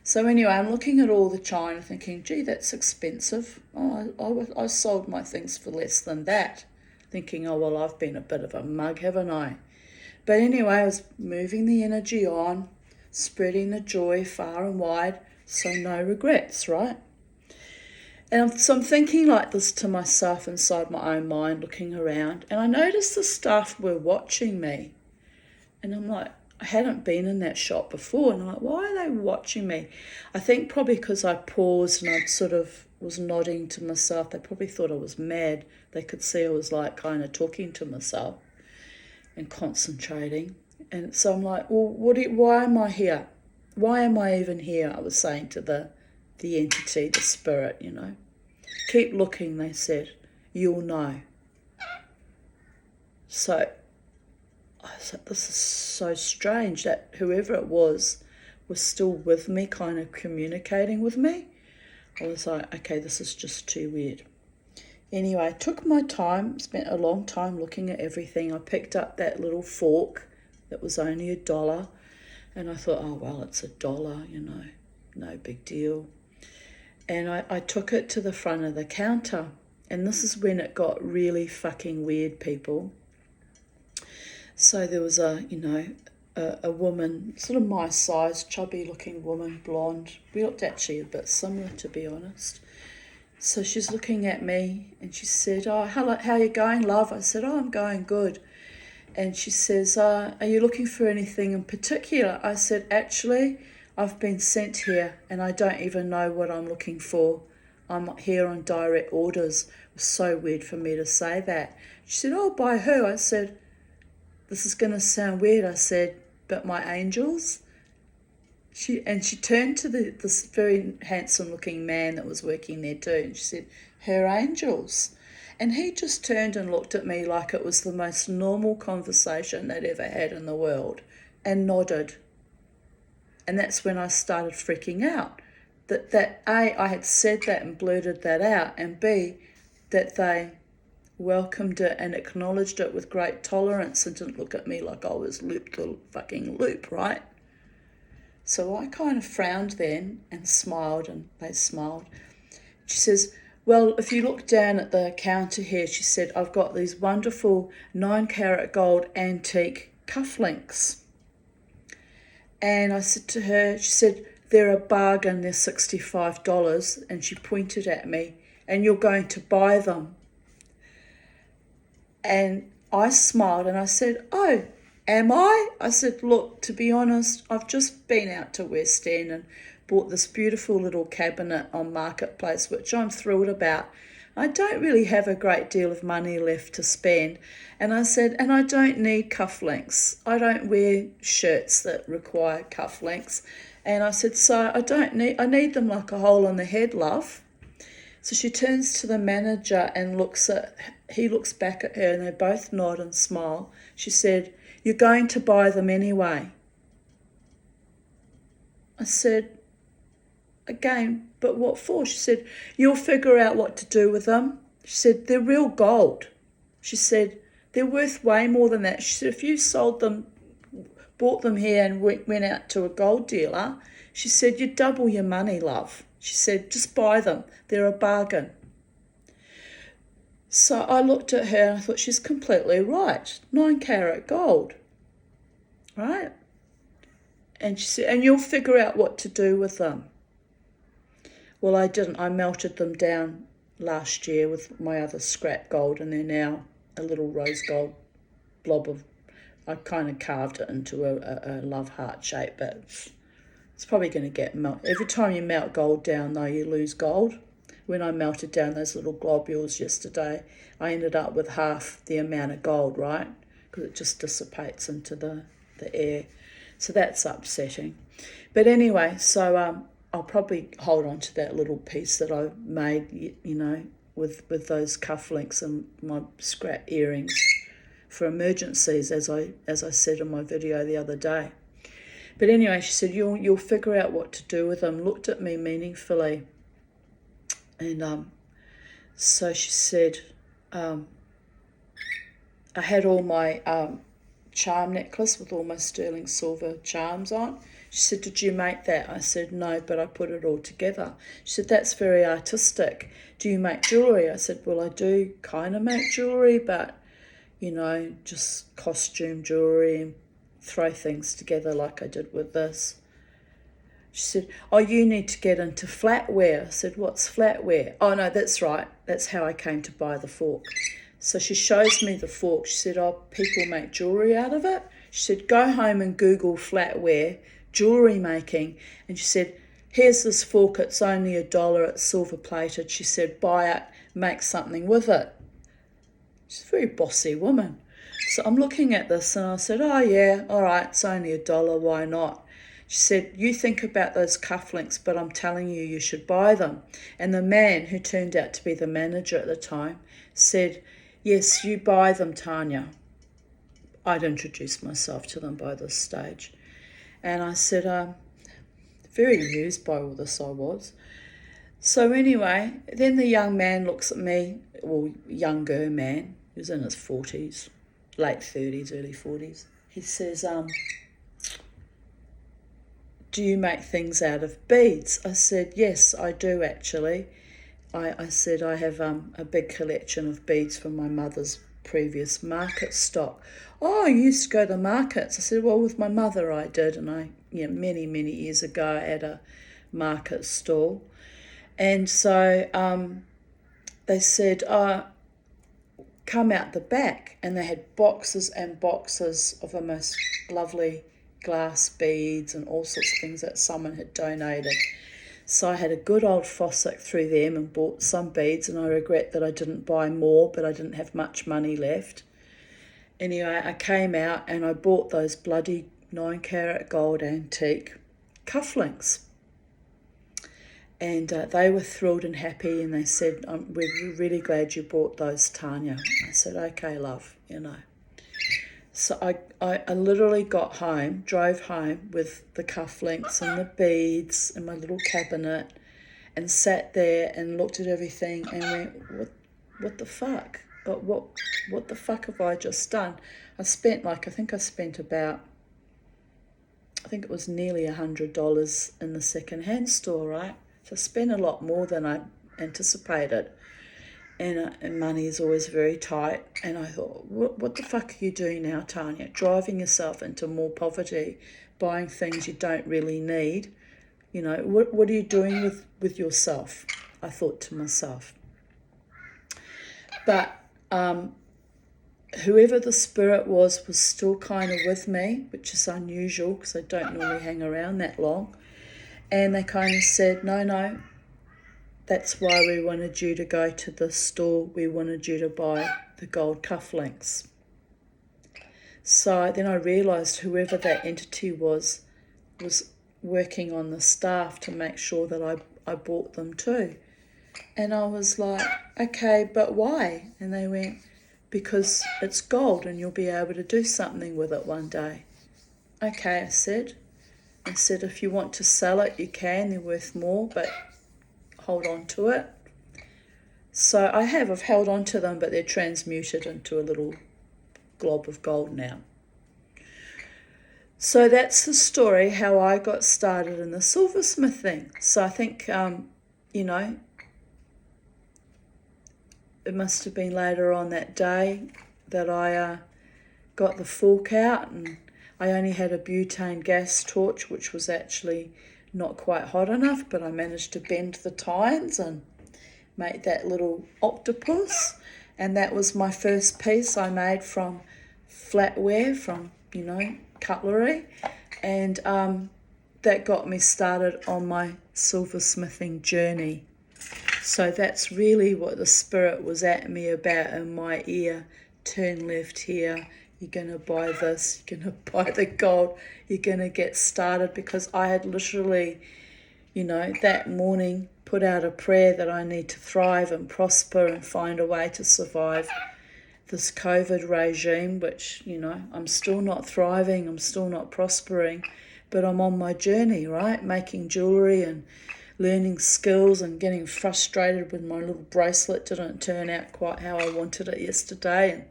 So anyway, I'm looking at all the china thinking, gee, that's expensive. Oh, I sold my things for less than that. Thinking, oh, well, I've been a bit of a mug, haven't I? But anyway, I was moving the energy on, spreading the joy far and wide, so no regrets, right? And so I'm thinking like this to myself inside my own mind, looking around, and I noticed the staff were watching me. And I'm like, I hadn't been in that shop before, and I'm like, why are they watching me? I think probably because I paused and I sort of was nodding to myself. They probably thought I was mad. They could see I was like kind of talking to myself and concentrating. And so I'm like, well, why am I here? Why am I even here? I was saying to the entity, the spirit, Keep looking, they said. You'll know. So I said, this is so strange that whoever it was still with me, kind of communicating with me. I was like, okay, this is just too weird. Anyway, I took my time, spent a long time looking at everything. I picked up that little fork that was only $1. And I thought, oh, well, it's $1, no big deal. And I took it to the front of the counter. And this is when it got really fucking weird, people. So there was a woman, sort of my size, chubby looking woman, blonde. We looked actually a bit similar, to be honest. So she's looking at me and she said, "Oh, how are you going, love?" I said, "Oh, I'm going good." And she says, "Are you looking for anything in particular?" I said, "Actually, I've been sent here and I don't even know what I'm looking for. I'm here on direct orders." It was so weird for me to say that. She said, "Oh, by who?" I said, "This is going to sound weird." I said, "But my angels." She turned to this very handsome looking man that was working there too, and she said, "Her angels." And he just turned and looked at me like it was the most normal conversation they'd ever had in the world and nodded. And that's when I started freaking out. That A, I had said that and blurted that out, and B, that they welcomed it and acknowledged it with great tolerance and didn't look at me like I was looped the fucking loop, right? So I kind of frowned then and smiled, and they smiled. She says, "Well, if you look down at the counter here," she said, "I've got these wonderful 9 carat gold antique cufflinks." And I said to her, she said, "They're a bargain, they're $65. And she pointed at me, "And you're going to buy them." And I smiled and I said, "Oh, am I?" I said, "Look, to be honest, I've just been out to West End and bought this beautiful little cabinet on Marketplace, which I'm thrilled about. I don't really have a great deal of money left to spend." And I said, "And I don't need cufflinks. I don't wear shirts that require cufflinks." And I said, "So I need them like a hole in the head, love." So she turns to the manager and he looks back at her and they both nod and smile. She said, "You're going to buy them anyway." I said, "Again, but what for?" She said, "You'll figure out what to do with them." She said, "They're real gold." She said, "They're worth way more than that." She said, "If you sold them, bought them here and went out to a gold dealer," she said, "you'd double your money, love." She said, "Just buy them. They're a bargain." So I looked at her and I thought, she's completely right. 9 carat gold, right? And she said, "And you'll figure out what to do with them." Well, I didn't. I melted them down last year with my other scrap gold, and they're now a little rose gold blob of, I kind of carved it into a love heart shape, but it's probably going to get melted. Every time you melt gold down, though, you lose gold. When I melted down those little globules yesterday, I ended up with half the amount of gold, right? Because it just dissipates into the air. So that's upsetting. But anyway, so I'll probably hold on to that little piece that I made, with those cufflinks and my scrap earrings for emergencies, as I said in my video the other day. But anyway, she said, you'll figure out what to do with them. Looked at me meaningfully. And so she said, I had all my charm necklace with all my sterling silver charms on. She said, "Did you make that?" I said, "No, but I put it all together." She said, "That's very artistic. Do you make jewellery?" I said, "Well, I do kind of make jewellery, but, just costume jewellery and throw things together like I did with this." She said, "Oh, you need to get into flatware." I said, "What's flatware?" "Oh, no, that's right. That's how I came to buy the fork." So she shows me the fork. She said, "Oh, people make jewellery out of it." She said, "Go home and Google flatware, jewellery making." And she said, "Here's this fork. It's only $1. It's silver plated." She said, "Buy it, make something with it." She's a very bossy woman. So I'm looking at this and I said, "Oh, yeah, all right, it's only $1. Why not?" She said, "You think about those cufflinks, but I'm telling you, you should buy them." And the man, who turned out to be the manager at the time, said, "Yes, you buy them, Tanya." I'd introduced myself to them by this stage. And I said, very amused by all this I was. So anyway, then the young man looks at me, well, younger man, he was in his 40s, late 30s, early 40s. He says, "Do you make things out of beads?" I said, "Yes, I do actually." I said, "I have a big collection of beads from my mother's previous market stock." "Oh, you used to go to markets?" I said, "Well, with my mother I did, and many, many years ago I had a market stall." And so they said, come out the back. And they had boxes and boxes of the most lovely glass beads and all sorts of things that someone had donated. So I had a good old fossick through them and bought some beads, and I regret that I didn't buy more, but I didn't have much money left. Anyway, I came out and I bought those bloody 9-carat gold antique cufflinks. And they were thrilled and happy, and they said, we're really glad you bought those, Tanya. I said, okay, love, So I literally got home, drove home with the cufflinks and the beads and my little cabinet, and sat there and looked at everything and went, what the fuck? What the fuck have I just done? I think it was nearly $100 in the second-hand store, right? So I spent a lot more than I anticipated. And money is always very tight. And I thought, what the fuck are you doing now, Tanya? Driving yourself into more poverty, buying things you don't really need. What are you doing with yourself? I thought to myself. But whoever the spirit was still kind of with me, which is unusual because I don't normally hang around that long. And they kind of said, no, that's why we wanted you to go to the store. We wanted you to buy the gold cufflinks. So then I realised whoever that entity was working on the staff to make sure that I bought them too. And I was like, okay, but why? And they went, because it's gold and you'll be able to do something with it one day. Okay, I said, if you want to sell it, you can. They're worth more, but hold on to it. So I've held on to them, but they're transmuted into a little glob of gold now. So that's the story, how I got started in the silversmithing. So I think, it must have been later on that day that I got the fork out, and I only had a butane gas torch, which was actually not quite hot enough, but I managed to bend the tines and make that little octopus. And that was my first piece I made from flatware, from, cutlery. And that got me started on my silversmithing journey. So that's really what the spirit was at me about in my ear. Turn left here. You're going to buy this. You're going to buy the gold. You're going to get started, because I had literally, that morning put out a prayer that I need to thrive and prosper and find a way to survive this COVID regime, which, I'm still not thriving. I'm still not prospering, but I'm on my journey, right? Making jewellery and learning skills and getting frustrated when my little bracelet didn't turn out quite how I wanted it yesterday,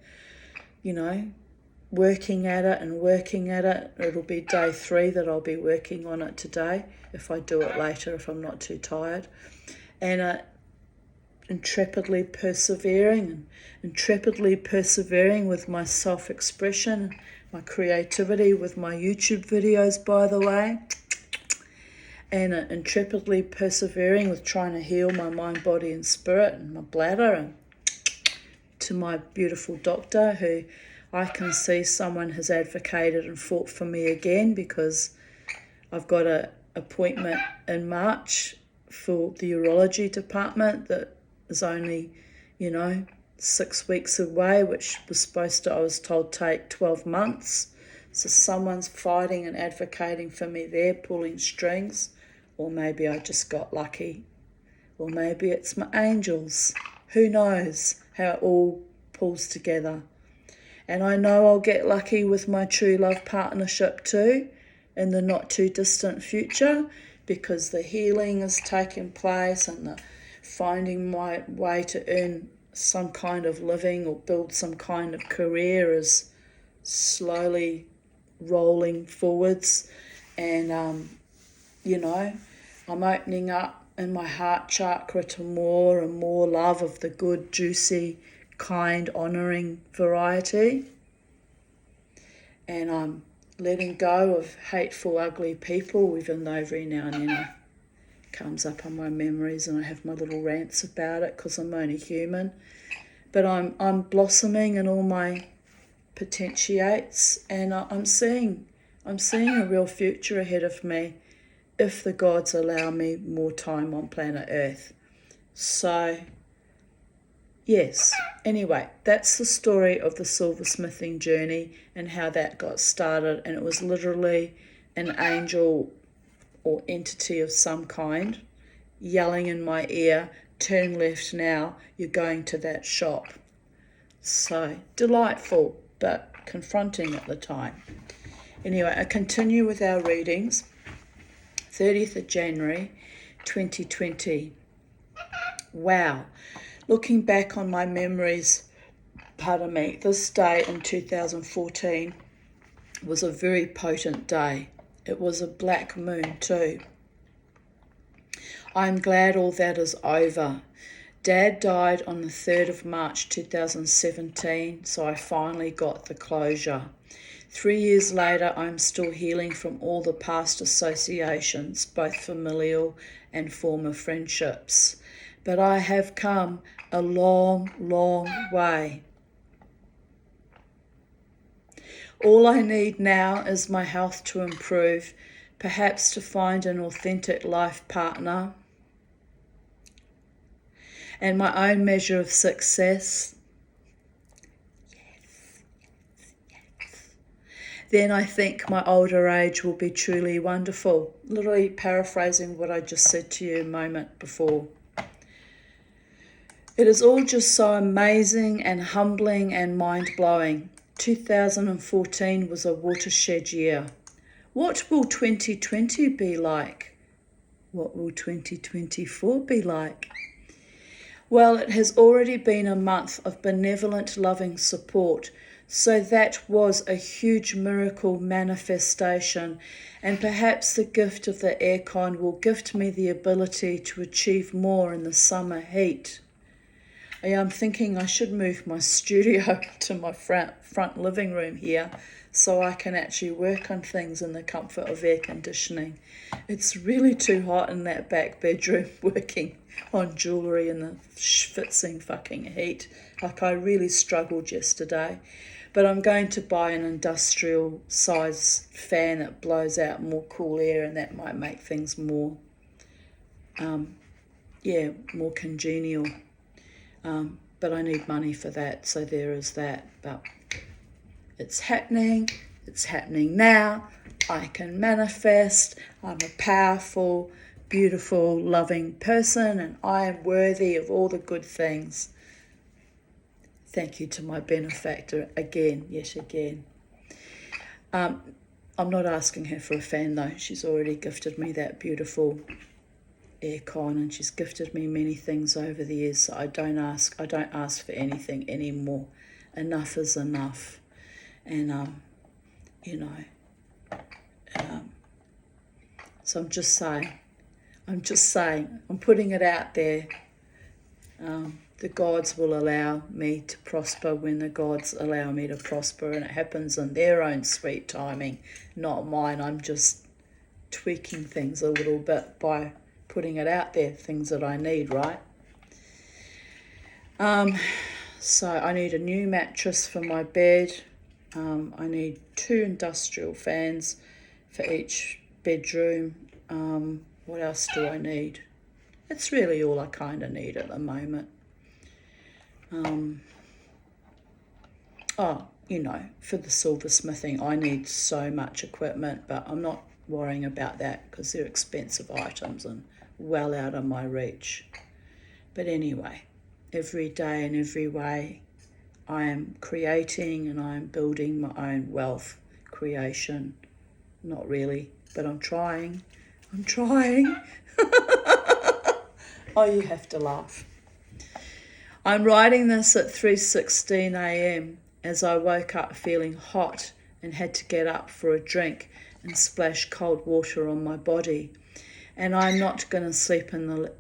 and, working at it. It'll be day 3 that I'll be working on it today, if I do it later, if I'm not too tired. And intrepidly persevering with my self-expression, my creativity, with my YouTube videos, by the way. And intrepidly persevering with trying to heal my mind, body and spirit and my bladder. And to my beautiful doctor, who I can see someone has advocated and fought for me again, because I've got an appointment in March for the urology department that is only, 6 weeks away, which was supposed to, I was told, take 12 months. So someone's fighting and advocating for me there, pulling strings. Or maybe I just got lucky. Or maybe it's my angels. Who knows how it all pulls together. And I know I'll get lucky with my true love partnership too in the not too distant future, because the healing is taking place and the finding my way to earn some kind of living or build some kind of career is slowly rolling forwards. And, I'm opening up in my heart chakra to more and more love of the good, juicy, kind, honouring variety. And I'm letting go of hateful, ugly people, even though every now and then I comes up on my memories, and I have my little rants about it because I'm only human. But I'm blossoming in all my potentiates, and I'm seeing a real future ahead of me if the gods allow me more time on planet Earth. So, yes. Anyway, that's the story of the silversmithing journey and how that got started. And it was literally an angel or entity of some kind yelling in my ear, turn left now, you're going to that shop. So, delightful, but confronting at the time. Anyway, I continue with our readings. 30th of January, 2020. Wow. Looking back on my memories, pardon me, this day in 2014 was a very potent day. It was a black moon too. I'm glad all that is over. Dad died on the 3rd of March 2017, so I finally got the closure. 3 years later, I'm still healing from all the past associations, both familial and former friendships. But I have come a long, long way. All I need now is my health to improve, perhaps to find an authentic life partner, and my own measure of success. Yes. Then I think my older age will be truly wonderful. Literally paraphrasing what I just said to you a moment before. It is all just so amazing and humbling and mind-blowing. 2014 was a watershed year. What will 2020 be like? What will 2024 be like? Well, it has already been a month of benevolent, loving support, so that was a huge miracle manifestation, and perhaps the gift of the aircon will gift me the ability to achieve more in the summer heat. I am thinking I should move my studio to my front living room here so I can actually work on things in the comfort of air conditioning. It's really too hot in that back bedroom working on jewellery in the schwitzing fucking heat. Like, I really struggled yesterday. But I'm going to buy an industrial size fan that blows out more cool air, and that might make things more, more congenial. But I need money for that, so there is that. But it's happening now. I can manifest. I'm a powerful, beautiful, loving person, and I am worthy of all the good things. Thank you to my benefactor yet again. I'm not asking her for a fan though. She's already gifted me that beautiful aircon, and she's gifted me many things over the years, so I don't ask for anything anymore. Enough is enough. And so I'm just saying, I'm putting it out there. The gods will allow me to prosper when the gods allow me to prosper, and it happens in their own sweet timing, not mine. I'm just tweaking things a little bit by putting it out there, things that I need, right? So I need a new mattress for my bed. I need 2 industrial fans for each bedroom. What else do I need? It's really all I kind of need at the moment. For the silversmithing, I need so much equipment, but I'm not worrying about that because they're expensive items and well out of my reach. But anyway, every day in every way, I am creating and I am building my own wealth creation. Not really, but I'm trying. Oh, you have to laugh. I'm writing this at 3:16 a.m. as I woke up feeling hot and had to get up for a drink and splash cold water on my body. And I'm not going to sleep in the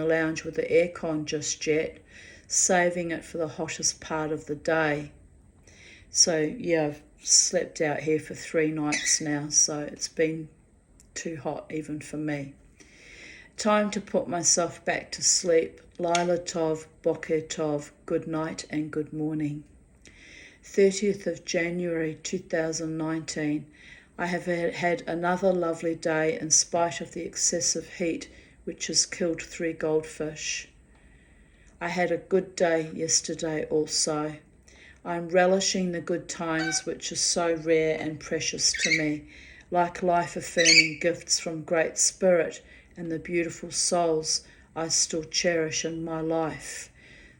lounge with the aircon just yet, saving it for the hottest part of the day. So yeah, I've slept out here for 3 nights now, so it's been too hot even for me. Time to put myself back to sleep. Laila Tov, Boker Tov, good night and good morning. 30th of January 2019. I have had another lovely day in spite of the excessive heat which has killed 3 goldfish. I had a good day yesterday also. I'm relishing the good times which are so rare and precious to me, like life-affirming gifts from Great Spirit and the beautiful souls I still cherish in my life.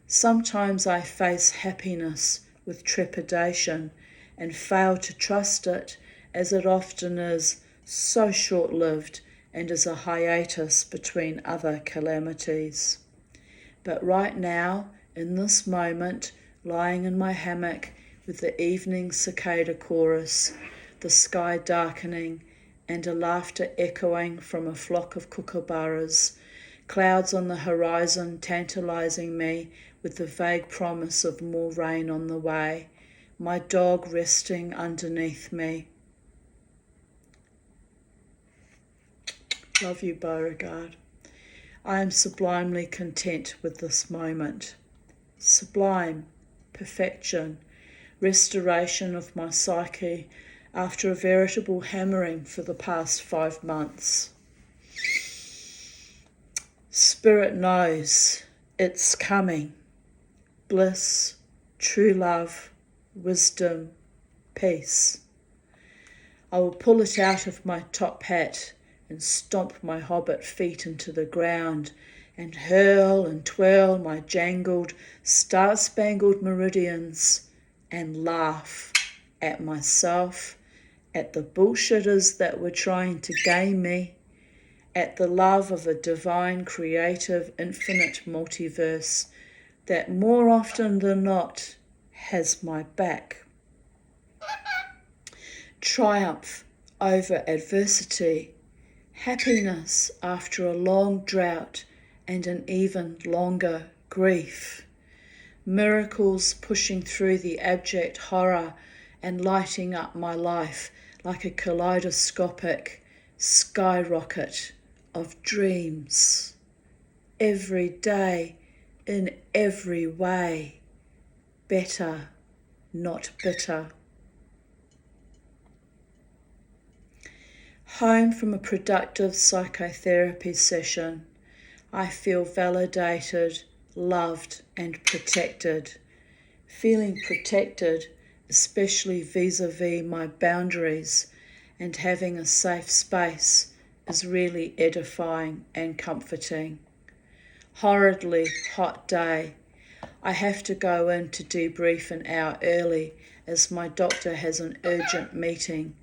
Sometimes I face happiness with trepidation and fail to trust it, as it often is so short-lived and is a hiatus between other calamities. But right now, in this moment, lying in my hammock with the evening cicada chorus, the sky darkening, and a laughter echoing from a flock of kookaburras, clouds on the horizon tantalizing me with the vague promise of more rain on the way, my dog resting underneath me. Love you, Beauregard. I am sublimely content with this moment. Sublime, perfection, restoration of my psyche after a veritable hammering for the past 5 months. Spirit knows it's coming. Bliss, true love, wisdom, peace. I will pull it out of my top hat and stomp my hobbit feet into the ground and hurl and twirl my jangled, star-spangled meridians and laugh at myself, at the bullshitters that were trying to game me, at the love of a divine, creative, infinite multiverse that more often than not has my back. Triumph over adversity, happiness after a long drought and an even longer grief, miracles pushing through the abject horror and lighting up my life like a kaleidoscopic skyrocket of dreams. Every day, in every way, better, not bitter. Home from a productive psychotherapy session, I feel validated, loved and protected. Feeling protected, especially vis-a-vis my boundaries, and having a safe space is really edifying and comforting. Horridly hot day. I have to go in to debrief an hour early as my doctor has an urgent meeting.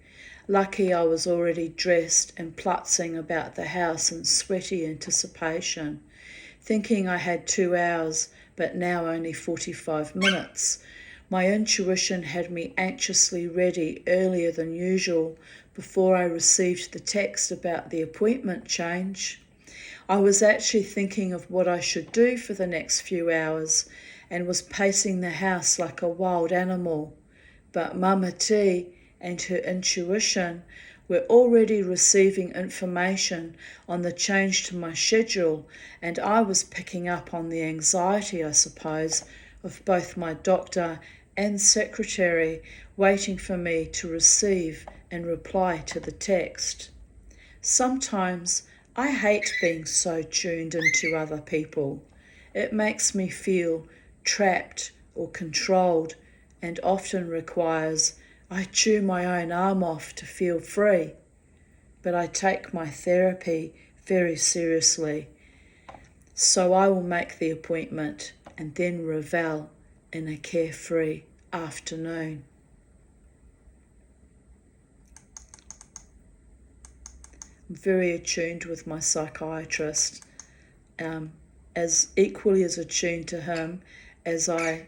Lucky I was already dressed and plutzing about the house in sweaty anticipation, thinking I had 2 hours, but now only 45 minutes. My intuition had me anxiously ready earlier than usual before I received the text about the appointment change. I was actually thinking of what I should do for the next few hours and was pacing the house like a wild animal. But Mama T and her intuition were already receiving information on the change to my schedule, and I was picking up on the anxiety, I suppose, of both my doctor and secretary waiting for me to receive and reply to the text. Sometimes I hate being so tuned into other people. It makes me feel trapped or controlled and often requires I chew my own arm off to feel free. But I take my therapy very seriously. So I will make the appointment and then revel in a carefree afternoon. I'm very attuned with my psychiatrist, as equally as attuned to him as I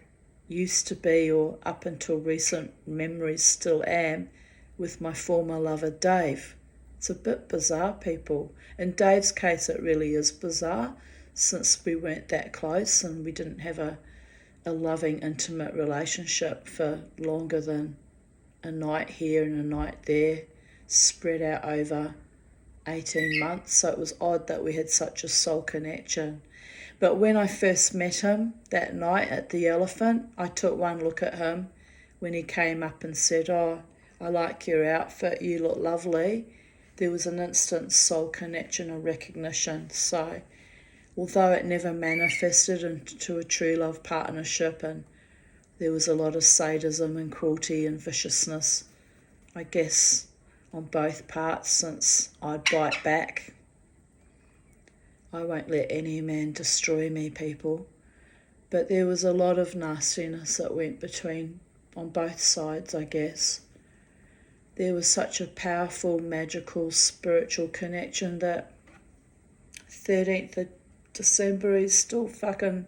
used to be, or up until recent memories still am, with my former lover Dave. It's a bit bizarre, people. In Dave's case it really is bizarre, since we weren't that close and we didn't have a loving, intimate relationship for longer than a night here and a night there, spread out over 18 months, so it was odd that we had such a soul connection. But when I first met him that night at the Elephant, I took one look at him when he came up and said, "Oh, I like your outfit, you look lovely." There was an instant soul connection or recognition. So although it never manifested into a true love partnership, and there was a lot of sadism and cruelty and viciousness, I guess, on both parts, since I'd bite back. I won't let any man destroy me, people. But there was a lot of nastiness that went between, on both sides, I guess. There was such a powerful, magical, spiritual connection that 13th of December is still fucking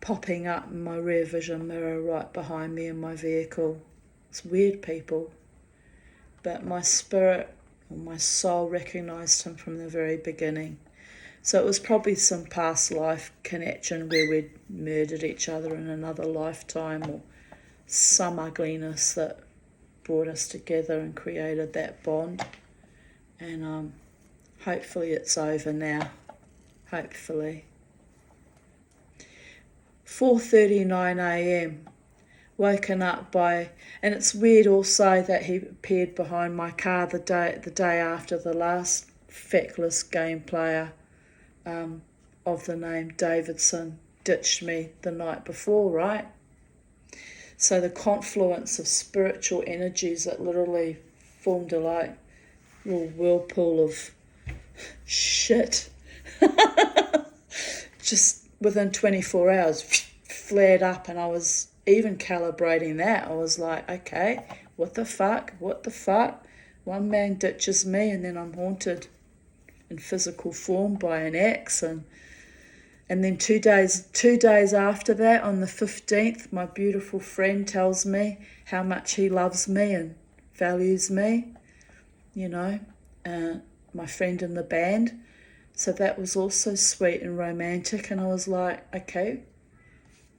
popping up in my rear vision mirror right behind me in my vehicle. It's weird, people. But my spirit or my soul recognised him from the very beginning. So it was probably some past life connection where we'd murdered each other in another lifetime, or some ugliness that brought us together and created that bond. And hopefully it's over now. Hopefully. 4:39 a.m. Woken up by, and it's weird also that he appeared behind my car the day after the last feckless game player of the name Davidson ditched me the night before, right? So the confluence of spiritual energies that literally formed a little whirlpool of shit just within 24 hours flared up, and I was even calibrating that. I was like, okay, what the fuck? One man ditches me and then I'm haunted in physical form by an ex, and then 2 days after that, on the 15th, my beautiful friend tells me how much he loves me and values me, my friend in the band. So that was also sweet and romantic, and I was like, okay,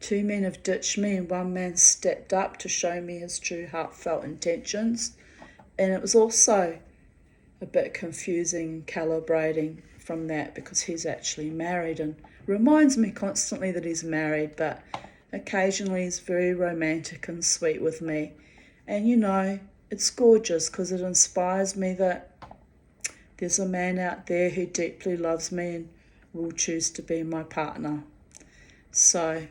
2 men have ditched me and 1 man stepped up to show me his true heartfelt intentions. And it was also a bit confusing calibrating from that, because he's actually married and reminds me constantly that he's married, but occasionally he's very romantic and sweet with me. And it's gorgeous because it inspires me that there's a man out there who deeply loves me and will choose to be my partner. So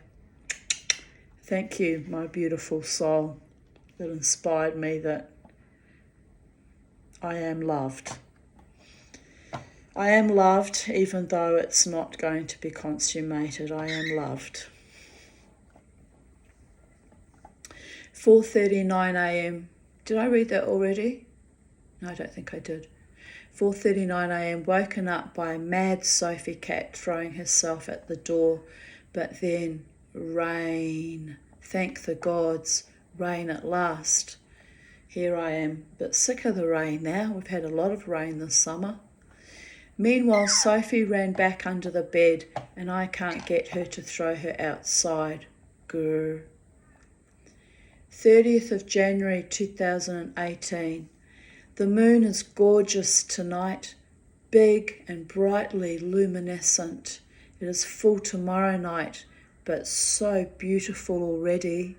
thank you, my beautiful soul, that inspired me that I am loved. I am loved, even though it's not going to be consummated. I am loved. 4:39 a.m. Did I read that already? No, I don't think I did. 4:39 a.m. Woken up by a mad Sophie cat throwing herself at the door, but then rain. Thank the gods, rain at last. Here I am, a bit sick of the rain now. We've had a lot of rain this summer. Meanwhile, Sophie ran back under the bed and I can't get her to throw her outside. Grr. 30th of January 2018. The moon is gorgeous tonight, big and brightly luminescent. It is full tomorrow night, but so beautiful already.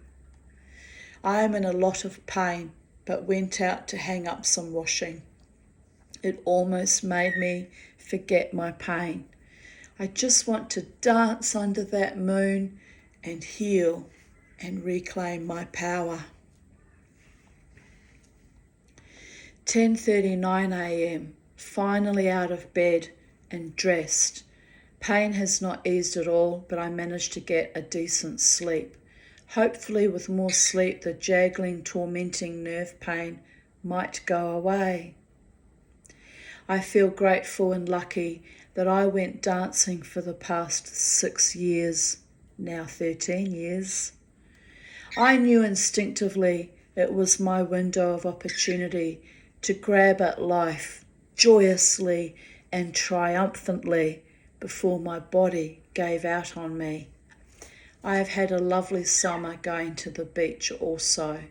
I am in a lot of pain, but went out to hang up some washing. It almost made me forget my pain. I just want to dance under that moon and heal and reclaim my power. 10:39 a.m. Finally out of bed and dressed. Pain has not eased at all, but I managed to get a decent sleep. Hopefully with more sleep, the jaggling, tormenting nerve pain might go away. I feel grateful and lucky that I went dancing for the past 6 years, now 13 years. I knew instinctively it was my window of opportunity to grab at life joyously and triumphantly before my body gave out on me. I have had a lovely summer going to the beach also.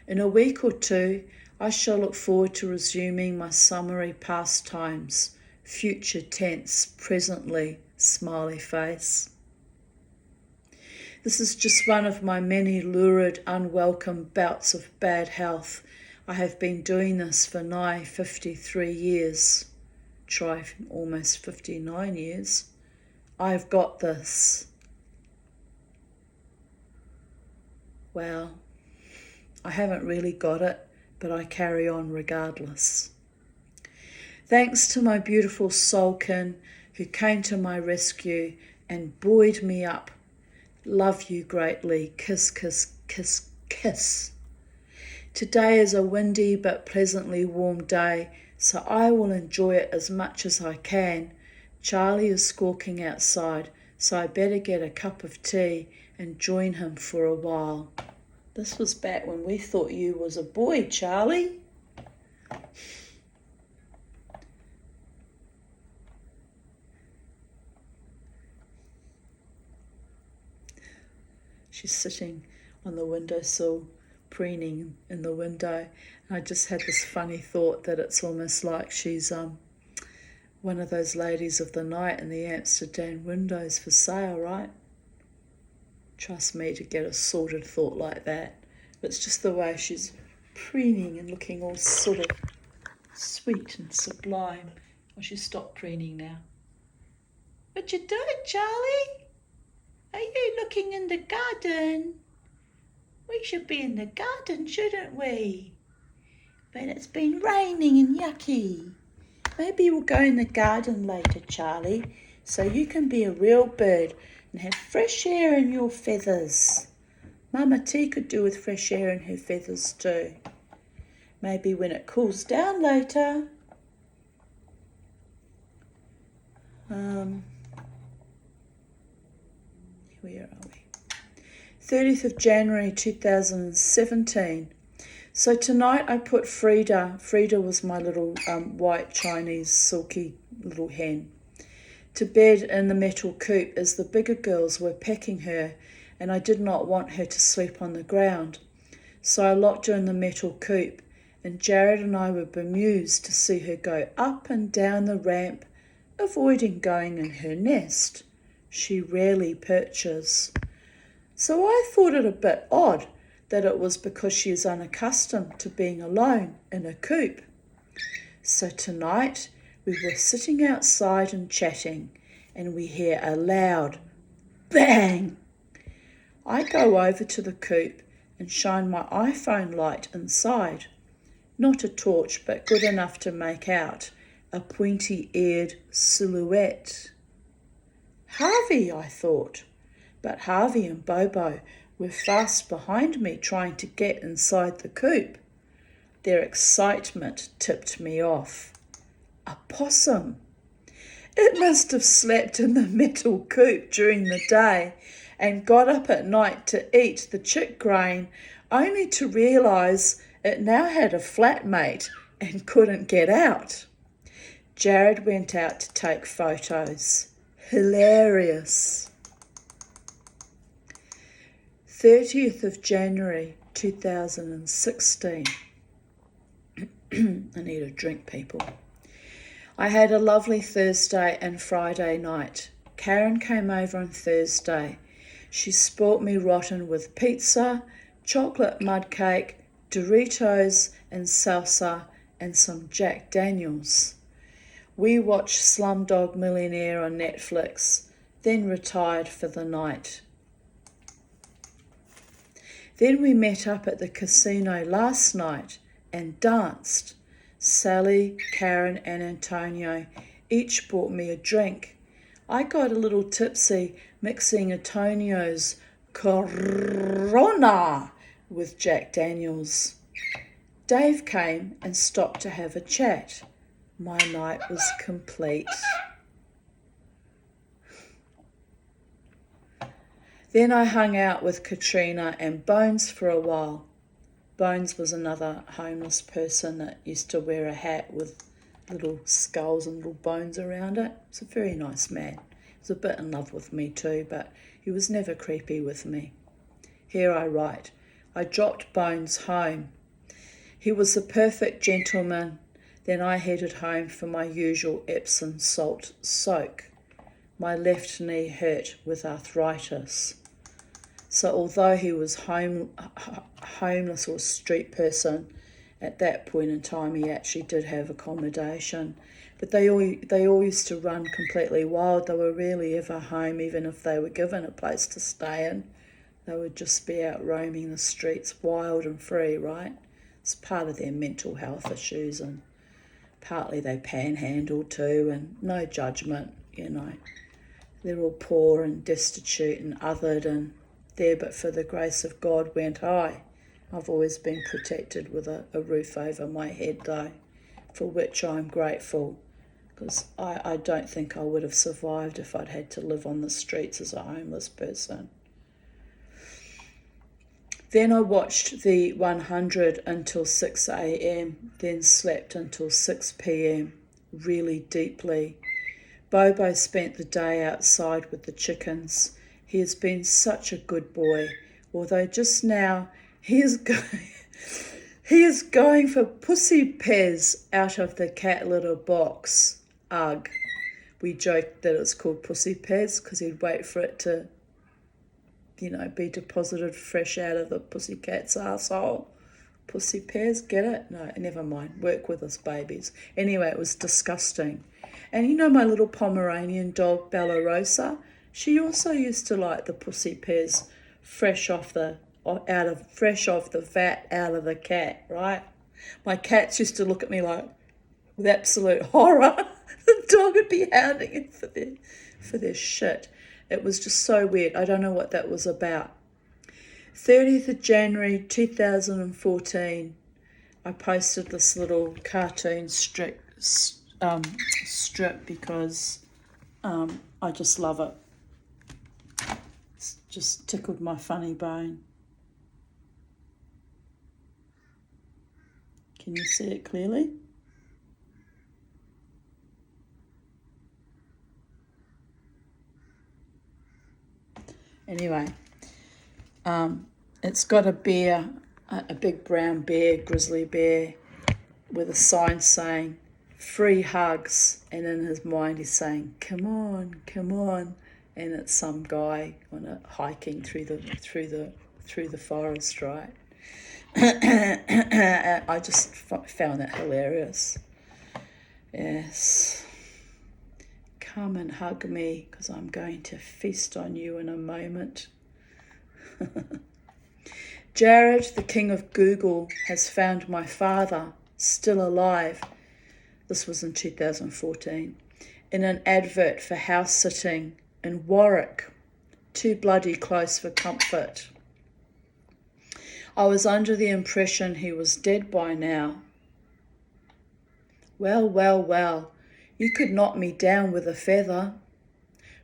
In a week or two, I shall look forward to resuming my summary pastimes, future tense, presently, smiley face. This is just one of my many lurid, unwelcome bouts of bad health. I have been doing this for nigh 53 years. Try almost 59 years. I've got this. Well, I haven't really got it, but I carry on regardless. Thanks to my beautiful soulkin who came to my rescue and buoyed me up. Love you greatly. Kiss, kiss, kiss, kiss. Today is a windy but pleasantly warm day, so I will enjoy it as much as I can. Charlie is squawking outside, so I better get a cup of tea and join him for a while. This was back when we thought you was a boy, Charlie. She's sitting on the windowsill, preening in the window. And I just had this funny thought that it's almost like she's one of those ladies of the night in the Amsterdam windows for sale, right? Trust me to get a sorted thought like that. But it's just the way she's preening and looking all sort of sweet and sublime. Well, she's stopped preening now. What you doing, Charlie? Are you looking in the garden? We should be in the garden, shouldn't we? But it's been raining and yucky. Maybe we'll go in the garden later, Charlie, so you can be a real bird and have fresh air in your feathers. Mama T could do with fresh air in her feathers too. Maybe when it cools down later. Where are we? 30th of January 2017. So tonight I put Frida was my little white Chinese silky little hen, to bed in the metal coop as the bigger girls were pecking her, and I did not want her to sleep on the ground. So I locked her in the metal coop, and Jared and I were bemused to see her go up and down the ramp, avoiding going in her nest. She rarely perches. So I thought it a bit odd that it was because she is unaccustomed to being alone in a coop. So tonight we were sitting outside and chatting, and we hear a loud bang. I go over to the coop and shine my iPhone light inside. Not a torch, but good enough to make out a pointy-eared silhouette. Harvey, I thought, but Harvey and Bobo were fast behind me trying to get inside the coop. Their excitement tipped me off. A possum. It must have slept in the metal coop during the day and got up at night to eat the chick grain, only to realise it now had a flatmate and couldn't get out. Jared went out to take photos. Hilarious. 30th of January 2016. I need a drink, people. I had a lovely Thursday and Friday night. Karen came over on Thursday. She spoilt me rotten with pizza, chocolate mud cake, Doritos and salsa, and some Jack Daniels. We watched Slumdog Millionaire on Netflix, then retired for the night. Then we met up at the casino last night and danced. Sally, Karen and Antonio each bought me a drink. I got a little tipsy mixing Antonio's Corona with Jack Daniels. Dave came and stopped to have a chat. My night was complete. Then I hung out with Katrina and Bones for a while. Bones was another homeless person that used to wear a hat with little skulls and little bones around it. He's a very nice man. He was a bit in love with me too, but he was never creepy with me. Here I write, I dropped Bones home. He was the perfect gentleman. Then I headed home for my usual Epsom salt soak. My left knee hurt with arthritis. So although he was homeless or street person, at that point in time he actually did have accommodation. But they all used to run completely wild. They were rarely ever home, even if they were given a place to stay in. They would just be out roaming the streets wild and free, right? It's part of their mental health issues, and partly they panhandle too, and no judgment, you know. They're all poor and destitute and othered, and there but for the grace of God went I. I've always been protected with a roof over my head though, for which I'm grateful, because I don't think I would have survived if I'd had to live on the streets as a homeless person. Then I watched the 100 until 6 a.m, then slept until 6 p.m, really deeply. Bobo spent the day outside with the chickens. He has been such a good boy, although just now he is going for pussy pez out of the cat litter box. Ugh. We joked that it's called pussy pez because he'd wait for it to, be deposited fresh out of the pussycat's arsehole. Pussy pez, get it? No, never mind. Work with us, babies. Anyway, it was disgusting. And my little Pomeranian dog, Bella Rosa, she also used to like the pussy pez fresh off the vat out of the cat, right? My cats used to look at me like with absolute horror. The dog would be hounding it for their shit. It was just so weird. I don't know what that was about. 30th of January 2014, I posted this little cartoon strip because I just love it. It's just tickled my funny bone. Can you see it clearly? Anyway, it's got a bear, a big brown bear, grizzly bear, with a sign saying free hugs, and in his mind he's saying come on, and it's some guy hiking through the forest, right? I just found that hilarious. Yes. Come and hug me, because I'm going to feast on you in a moment. Jared, the king of Google, has found my father, still alive. This was in 2014. In an advert for house sitting in Warwick. Too bloody close for comfort. I was under the impression he was dead by now. Well. You could knock me down with a feather.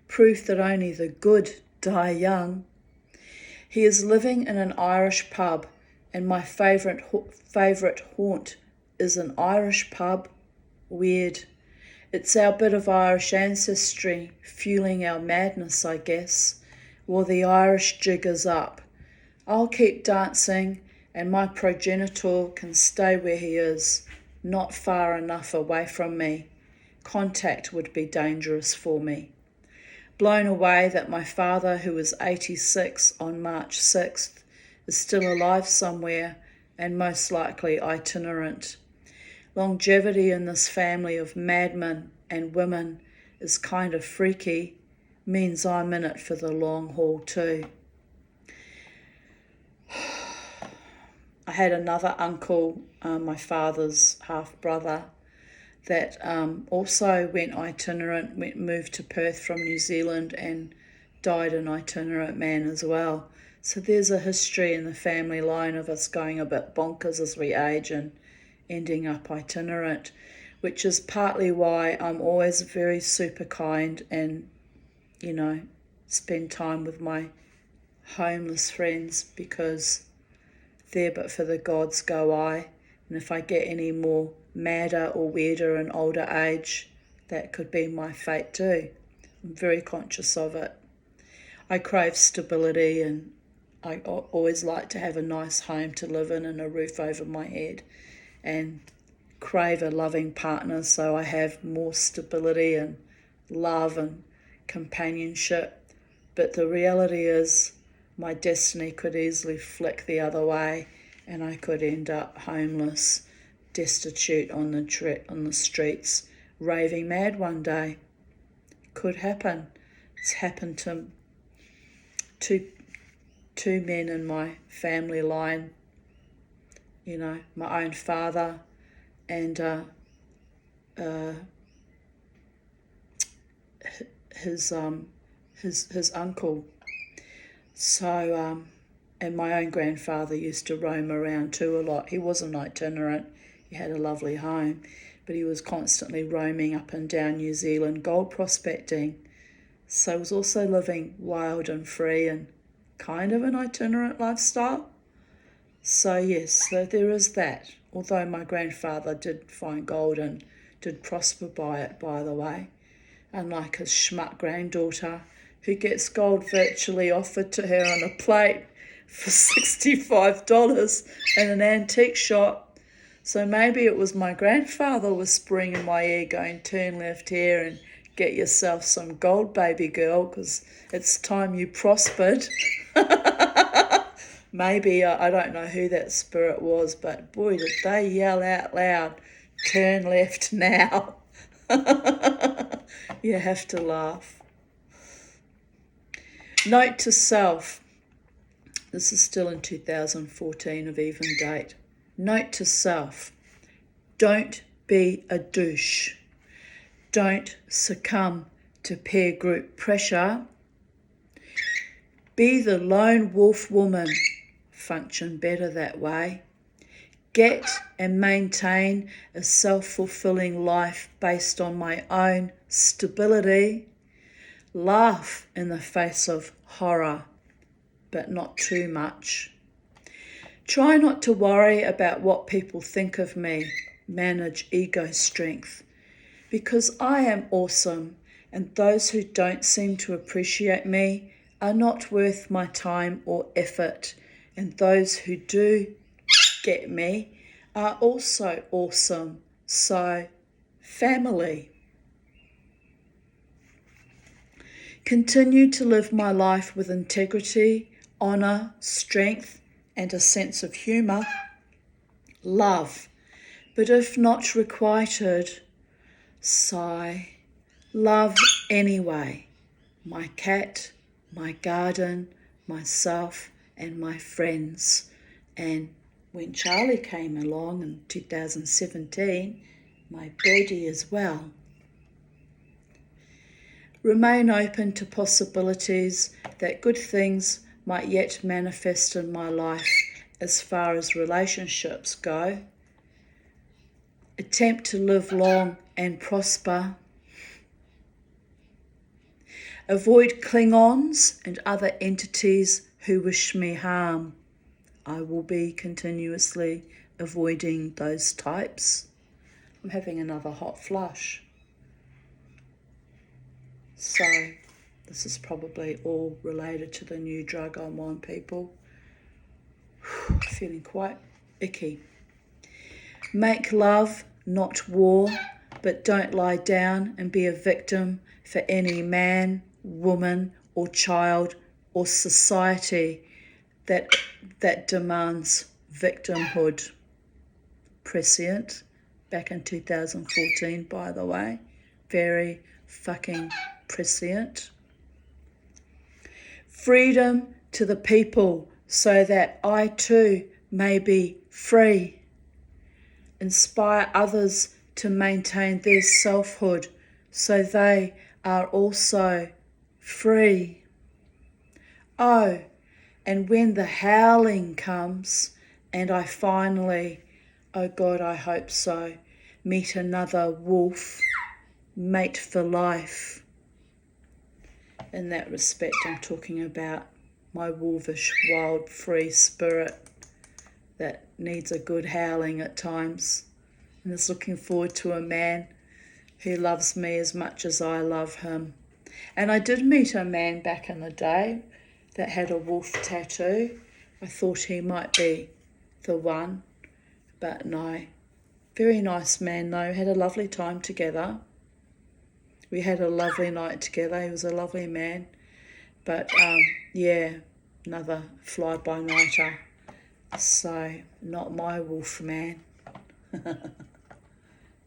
Proof that only the good die young. He is living in an Irish pub, and my favourite haunt is an Irish pub. Weird. It's our bit of Irish ancestry fueling our madness, I guess. Well, the Irish jig is up. I'll keep dancing, and my progenitor can stay where he is, not far enough away from me. Contact would be dangerous for me. Blown away that my father, who was 86 on March 6th, is still alive somewhere and most likely itinerant. Longevity in this family of madmen and women is kind of freaky, means I'm in it for the long haul too. I had another uncle, my father's half-brother, that also went itinerant, moved to Perth from New Zealand and died an itinerant man as well. So there's a history in the family line of us going a bit bonkers as we age and ending up itinerant, which is partly why I'm always very super kind and, spend time with my homeless friends, because there but for the gods go I. And if I get any more madder or weirder in older age, that could be my fate too. I'm very conscious of it. I crave stability and always like to have a nice home to live in and a roof over my head, and crave a loving partner so I have more stability and love and companionship. But the reality is my destiny could easily flick the other way and I could end up homeless, destitute on the streets, raving mad one day. Could happen. It's happened to two men in my family line, my own father and his uncle. So, and my own grandfather used to roam around too a lot. He wasn't itinerant. He had a lovely home, but he was constantly roaming up and down New Zealand gold prospecting. So he was also living wild and free and kind of an itinerant lifestyle. So yes, so there is that. Although my grandfather did find gold and did prosper by it, by the way, unlike his schmuck granddaughter, who gets gold virtually offered to her on a plate for $65 in an antique shop. So maybe it was my grandfather whispering in my ear going, turn left here and get yourself some gold, baby girl, because it's time you prospered. Maybe, I don't know who that spirit was, but boy, did they yell out loud, turn left now. You have to laugh. Note to self. This is still in 2014 of even date. Note to self. Don't be a douche. Don't succumb to peer group pressure. Be the lone wolf woman. Function better that way. Get and maintain a self-fulfilling life based on my own stability. Laugh in the face of horror, but not too much. Try not to worry about what people think of me. Manage ego strength. Because I am awesome, and those who don't seem to appreciate me are not worth my time or effort. And those who do get me are also awesome. So, family. Continue to live my life with integrity, honour, strength, and a sense of humour. Love. But if not requited, sigh. Love anyway. My cat, my garden, myself, and my friends. And when Charlie came along in 2017, my birdie as well. Remain open to possibilities that good things might yet manifest in my life as far as relationships go. Attempt to live long and prosper. Avoid Klingons and other entities who wish me harm. I will be continuously avoiding those types. I'm having another hot flush. So this is probably all related to the new drug I'm on, people. Feeling quite icky. Make love, not war, but don't lie down and be a victim for any man, woman, or child or society that demands victimhood. Prescient, back in 2014, by the way. Very fucking prescient. Freedom to the people so that I too may be free. Inspire others to maintain their selfhood so they are also free. Oh, and when the howling comes and I finally, oh God, I hope so, meet another wolf, mate for life. In that respect, I'm talking about my wolfish, wild, free spirit that needs a good howling at times and is looking forward to a man who loves me as much as I love him. And I did meet a man back in the day that had a wolf tattoo. I thought he might be the one, but no. Very nice man though, had a lovely time together. We had a lovely night together, he was a lovely man. But yeah, another fly-by-nighter. So, not my wolf man.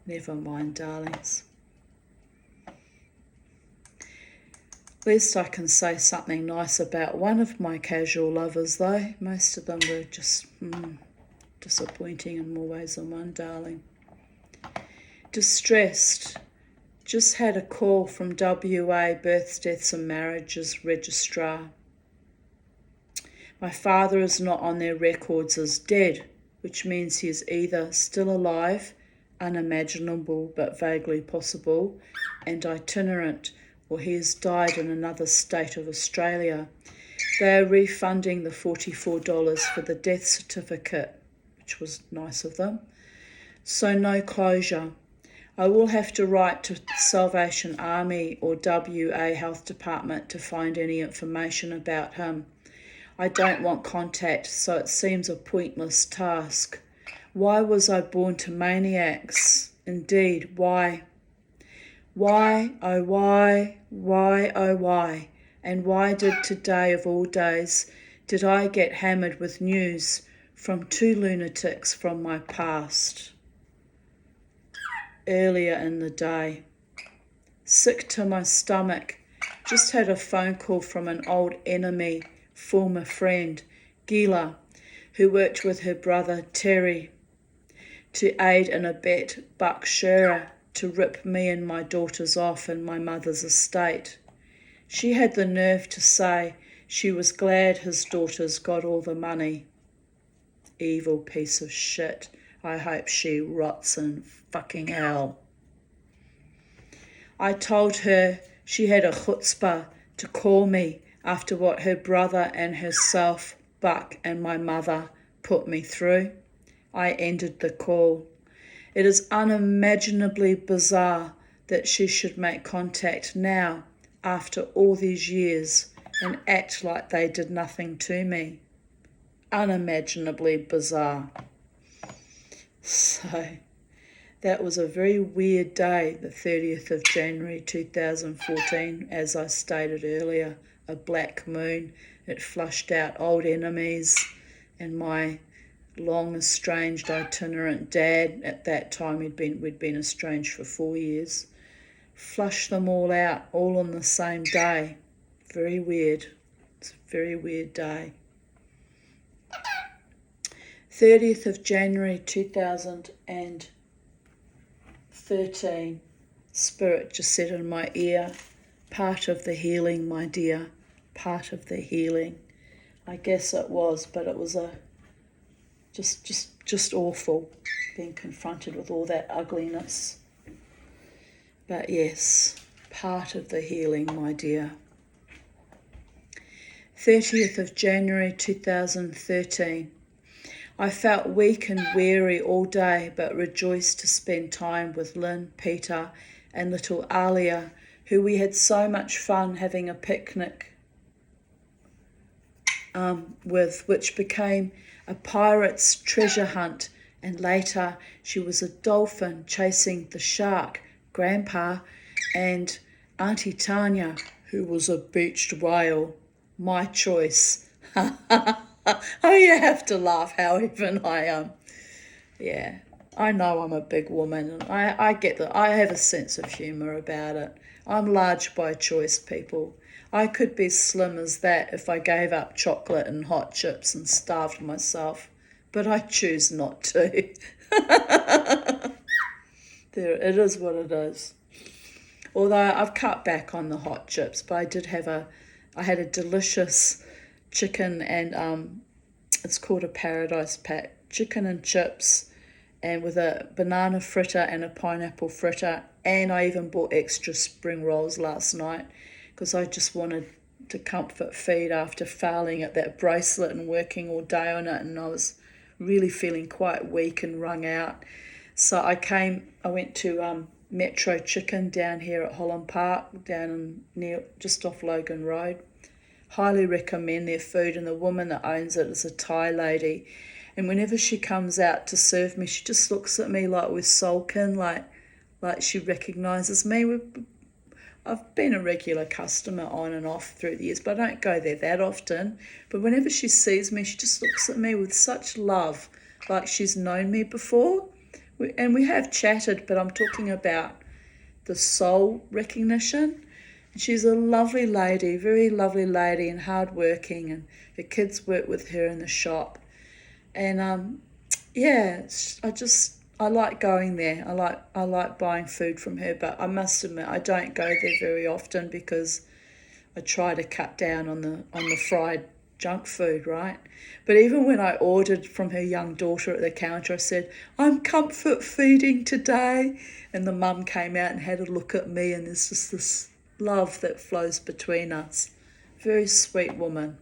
Never mind, darlings. At least I can say something nice about one of my casual lovers though. Most of them were just disappointing in more ways than one, darling. Distressed. Just had a call from WA Births, Deaths and Marriages Registrar. My father is not on their records as dead, which means he is either still alive, unimaginable but vaguely possible, and itinerant, or he has died in another state of Australia. They are refunding the $44 for the death certificate, which was nice of them. So no closure. I will have to write to Salvation Army or WA Health Department to find any information about him. I don't want contact, so it seems a pointless task. Why was I born to maniacs? Indeed, why? Why, oh why, oh why? And why did today of all days did I get hammered with news from two lunatics from my past? Earlier in the day. Sick to my stomach. Just had a phone call from an old enemy, former friend, Gila, who worked with her brother Terry to aid and abet Buck Shearer to rip me and my daughters off in my mother's estate. She had the nerve to say she was glad his daughters got all the money. Evil piece of shit. I hope she rots in fucking hell. I told her she had a chutzpah to call me after what her brother and herself, Buck and my mother, put me through. I ended the call. It is unimaginably bizarre that she should make contact now, after all these years, and act like they did nothing to me. Unimaginably bizarre. So, that was a very weird day, the 30th of January 2014, as I stated earlier, a black moon. It flushed out old enemies and my long estranged itinerant dad. At that time we'd been estranged for 4 years. Flushed them all out, all on the same day. Very weird. It's a very weird day. 30th of January 2013, Spirit just said in my ear, part of the healing, my dear, part of the healing. I guess it was, but it was just awful, being confronted with all that ugliness. But yes, part of the healing, my dear. 30th of January 2013. I felt weak and weary all day, but rejoiced to spend time with Lynn, Peter, and little Alia, who we had so much fun having a picnic with, which became a pirate's treasure hunt, and later she was a dolphin chasing the shark, Grandpa, and Auntie Tanya, who was a beached whale. My choice. Oh, you have to laugh how even I am. Yeah, I know I'm a big woman, and I get that. I have a sense of humour about it. I'm large by choice, people. I could be slim as that if I gave up chocolate and hot chips and starved myself, but I choose not to. There, it is what it is. Although I've cut back on the hot chips, but I had a delicious chicken and it's called a Paradise Pack, chicken and chips, and with a banana fritter and a pineapple fritter, and I even bought extra spring rolls last night because I just wanted to comfort feed after failing at that bracelet and working all day on it, and I was really feeling quite weak and wrung out. So I went to Metro Chicken down here at Holland Park, just off Logan Road. Highly recommend their food, and the woman that owns it is a Thai lady. And whenever she comes out to serve me, she just looks at me like we're sulking, like she recognises me. I've been a regular customer on and off through the years, but I don't go there that often. But whenever she sees me, she just looks at me with such love, like she's known me before. And we have chatted, but I'm talking about the soul recognition. And she's a lovely lady, very lovely lady, and hardworking, and her kids work with her in the shop. And I like going there. I like buying food from her, but I must admit I don't go there very often because I try to cut down on the fried junk food, right? But even when I ordered from her young daughter at the counter, I said, "I'm comfort feeding today." And the mum came out and had a look at me, and there's just this love that flows between us. Very sweet woman.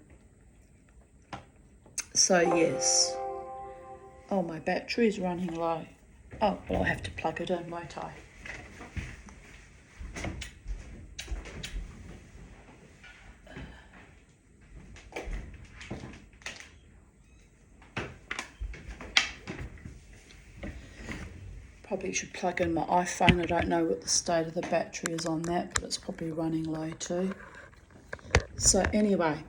So yes. Oh, my battery's running low. Oh, well, I'll have to plug it in, won't I? Probably should plug in my iPhone. I don't know what the state of the battery is on that, but it's probably running low too. So anyway,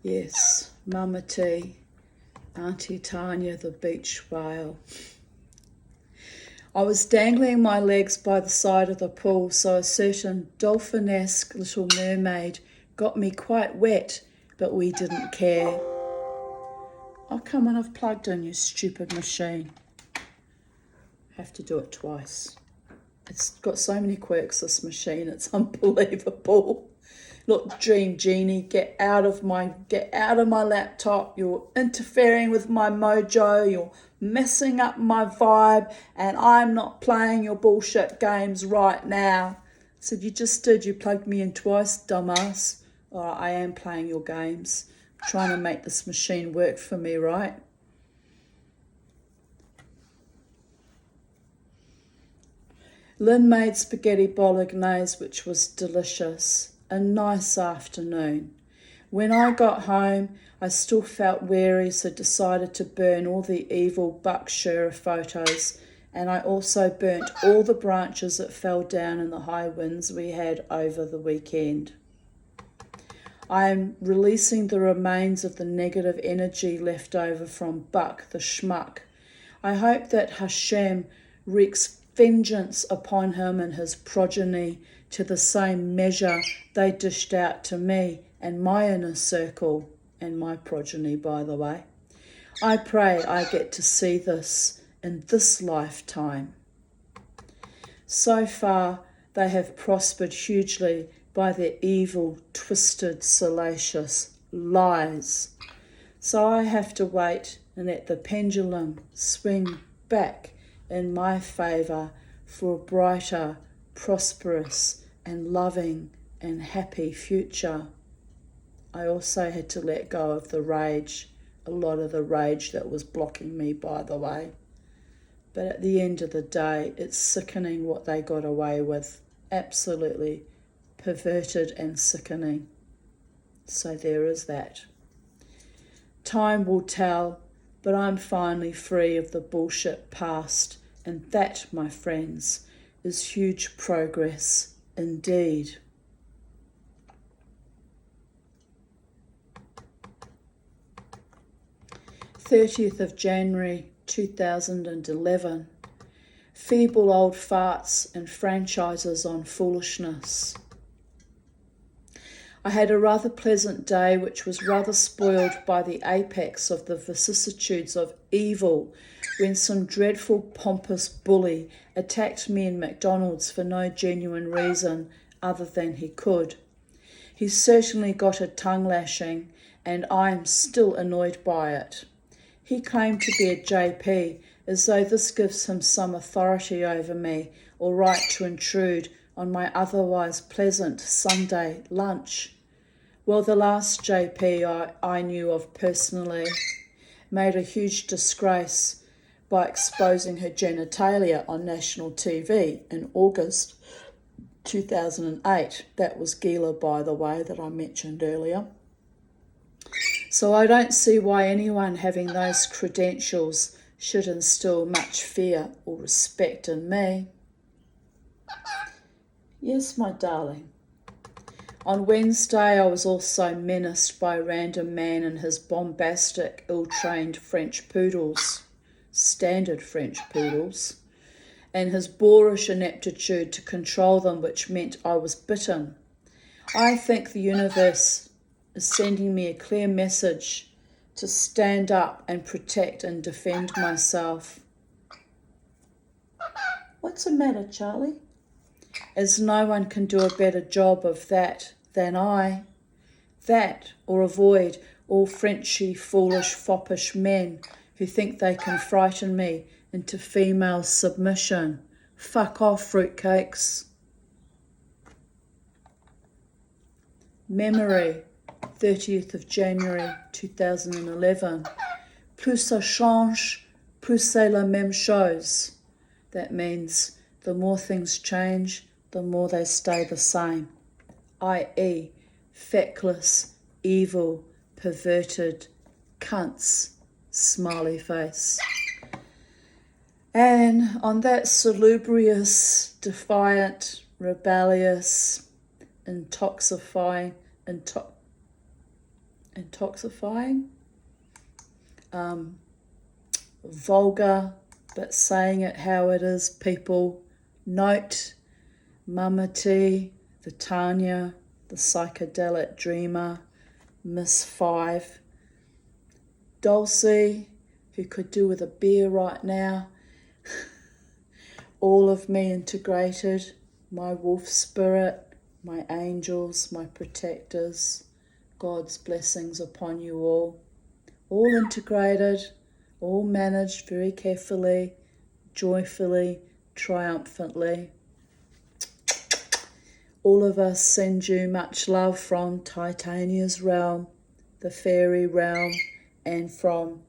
yes, Mama T, Auntie Tanya, the beach whale. I was dangling my legs by the side of the pool, so a certain dolphinesque little mermaid got me quite wet, but we didn't care. Oh, come on, I've plugged in, you stupid machine. Have to do it twice. It's got so many quirks, this machine, it's unbelievable. Look, Dream Genie, get out of my laptop. You're interfering with my mojo. You're messing up my vibe, and I'm not playing your bullshit games right now. I said, you just did. You plugged me in twice, dumbass. Oh, I am playing your games. I'm trying to make this machine work for me, right? Lynn made spaghetti bolognese, which was delicious. A nice afternoon. When I got home, I still felt weary, so decided to burn all the evil Buck Scherrer photos, and I also burnt all the branches that fell down in the high winds we had over the weekend. I am releasing the remains of the negative energy left over from Buck the schmuck. I hope that Hashem wreaks vengeance upon him and his progeny to the same measure they dished out to me and my inner circle, and my progeny, by the way. I pray I get to see this in this lifetime. So far, they have prospered hugely by their evil, twisted, salacious lies. So I have to wait and let the pendulum swing back in my favour for a brighter, prosperous and loving and happy future. I also had to let go of the rage, a lot of the rage that was blocking me, by the way. But at the end of the day, it's sickening what they got away with. Absolutely perverted and sickening. So there is that. Time will tell, but I'm finally free of the bullshit past, and that, my friends, is huge progress indeed. January 30th, 2011. Feeble old farts and franchises on foolishness. I had a rather pleasant day, which was rather spoiled by the apex of the vicissitudes of evil when some dreadful pompous bully attacked me in McDonald's for no genuine reason other than he could. He certainly got a tongue lashing, and I am still annoyed by it. He claimed to be a JP, as though this gives him some authority over me or right to intrude on my otherwise pleasant Sunday lunch. Well, the last JP I knew of personally made a huge disgrace by exposing her genitalia on national TV in August 2008. That was Gila, by the way, that I mentioned earlier. So I don't see why anyone having those credentials should instill much fear or respect in me. Yes, my darling. On Wednesday, I was also menaced by a random man and his bombastic, ill-trained French poodles, standard French poodles, and his boorish ineptitude to control them, which meant I was bitten. I think the universe is sending me a clear message to stand up and protect and defend myself. What's the matter, Charlie? As no one can do a better job of that than I. That, or avoid all Frenchy, foolish, foppish men who think they can frighten me into female submission. Fuck off, fruitcakes. Memory, 30th of January 2011. Plus ça change, plus c'est la même chose. That means the more things change, the more they stay the same. I.e., feckless, evil, perverted, cunts, smiley face. And on that salubrious, defiant, rebellious, intoxifying, vulgar, but saying it how it is, people, note, Mama T, the Tanya, the psychedelic dreamer, Miss Five, Dulcie, who could do with a beer right now, all of me integrated, my wolf spirit, my angels, my protectors, God's blessings upon you all integrated, all managed very carefully, joyfully, triumphantly. All of us send you much love from Titania's realm, the fairy realm, and from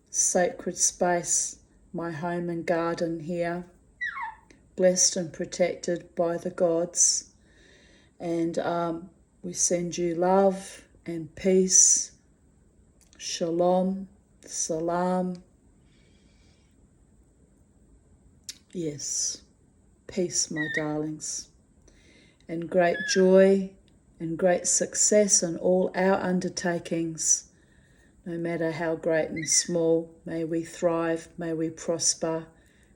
sacred space, my home and garden here, blessed and protected by the gods. And we send you love and peace, shalom, salam. Yes, peace, my darlings, and great joy and great success in all our undertakings, no matter how great and small. May we thrive, may we prosper,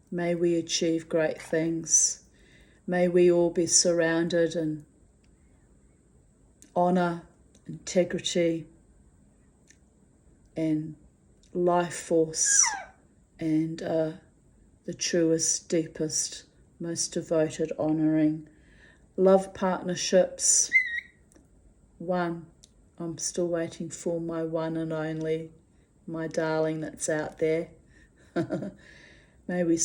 may we achieve great things. May we all be surrounded in honour, integrity, and life force, and the truest, deepest, most devoted honouring. Love partnerships. One. I'm still waiting for my one and only, my darling that's out there. May we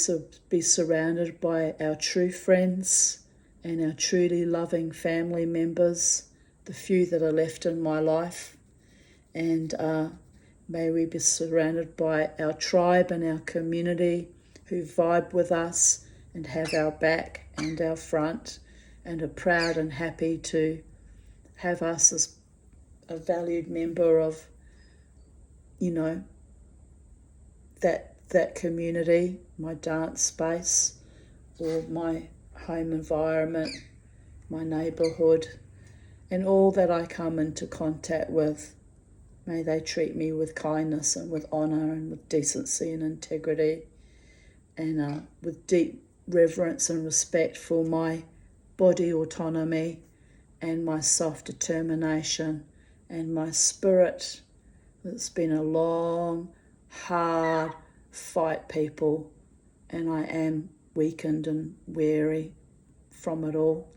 be surrounded by our true friends and our truly loving family members, the few that are left in my life. And may we be surrounded by our tribe and our community who vibe with us and have our back and our front and are proud and happy to have us as a valued member of, that community, my dance space, or my home environment, my neighbourhood, and all that I come into contact with. May they treat me with kindness and with honour and with decency and integrity, and with deep reverence and respect for my body autonomy and my self-determination and my spirit. It's been a long, hard fight, people, and I am weakened and weary from it all.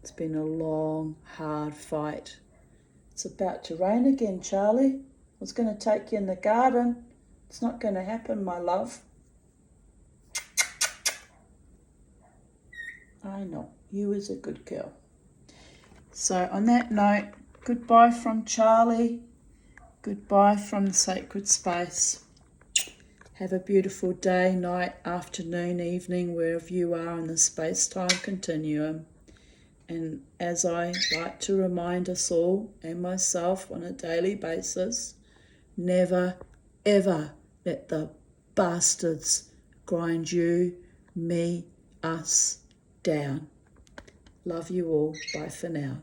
It's been a long, hard fight. It's about to rain again, Charlie. I was going to take you in the garden. It's not going to happen, my love. I know, you is a good girl. So on that note, goodbye from Charlie. Goodbye from the sacred space. Have a beautiful day, night, afternoon, evening, wherever you are in the space-time continuum. And as I like to remind us all and myself on a daily basis, never, ever let the bastards grind you, me, us down. Love you all. Bye for now.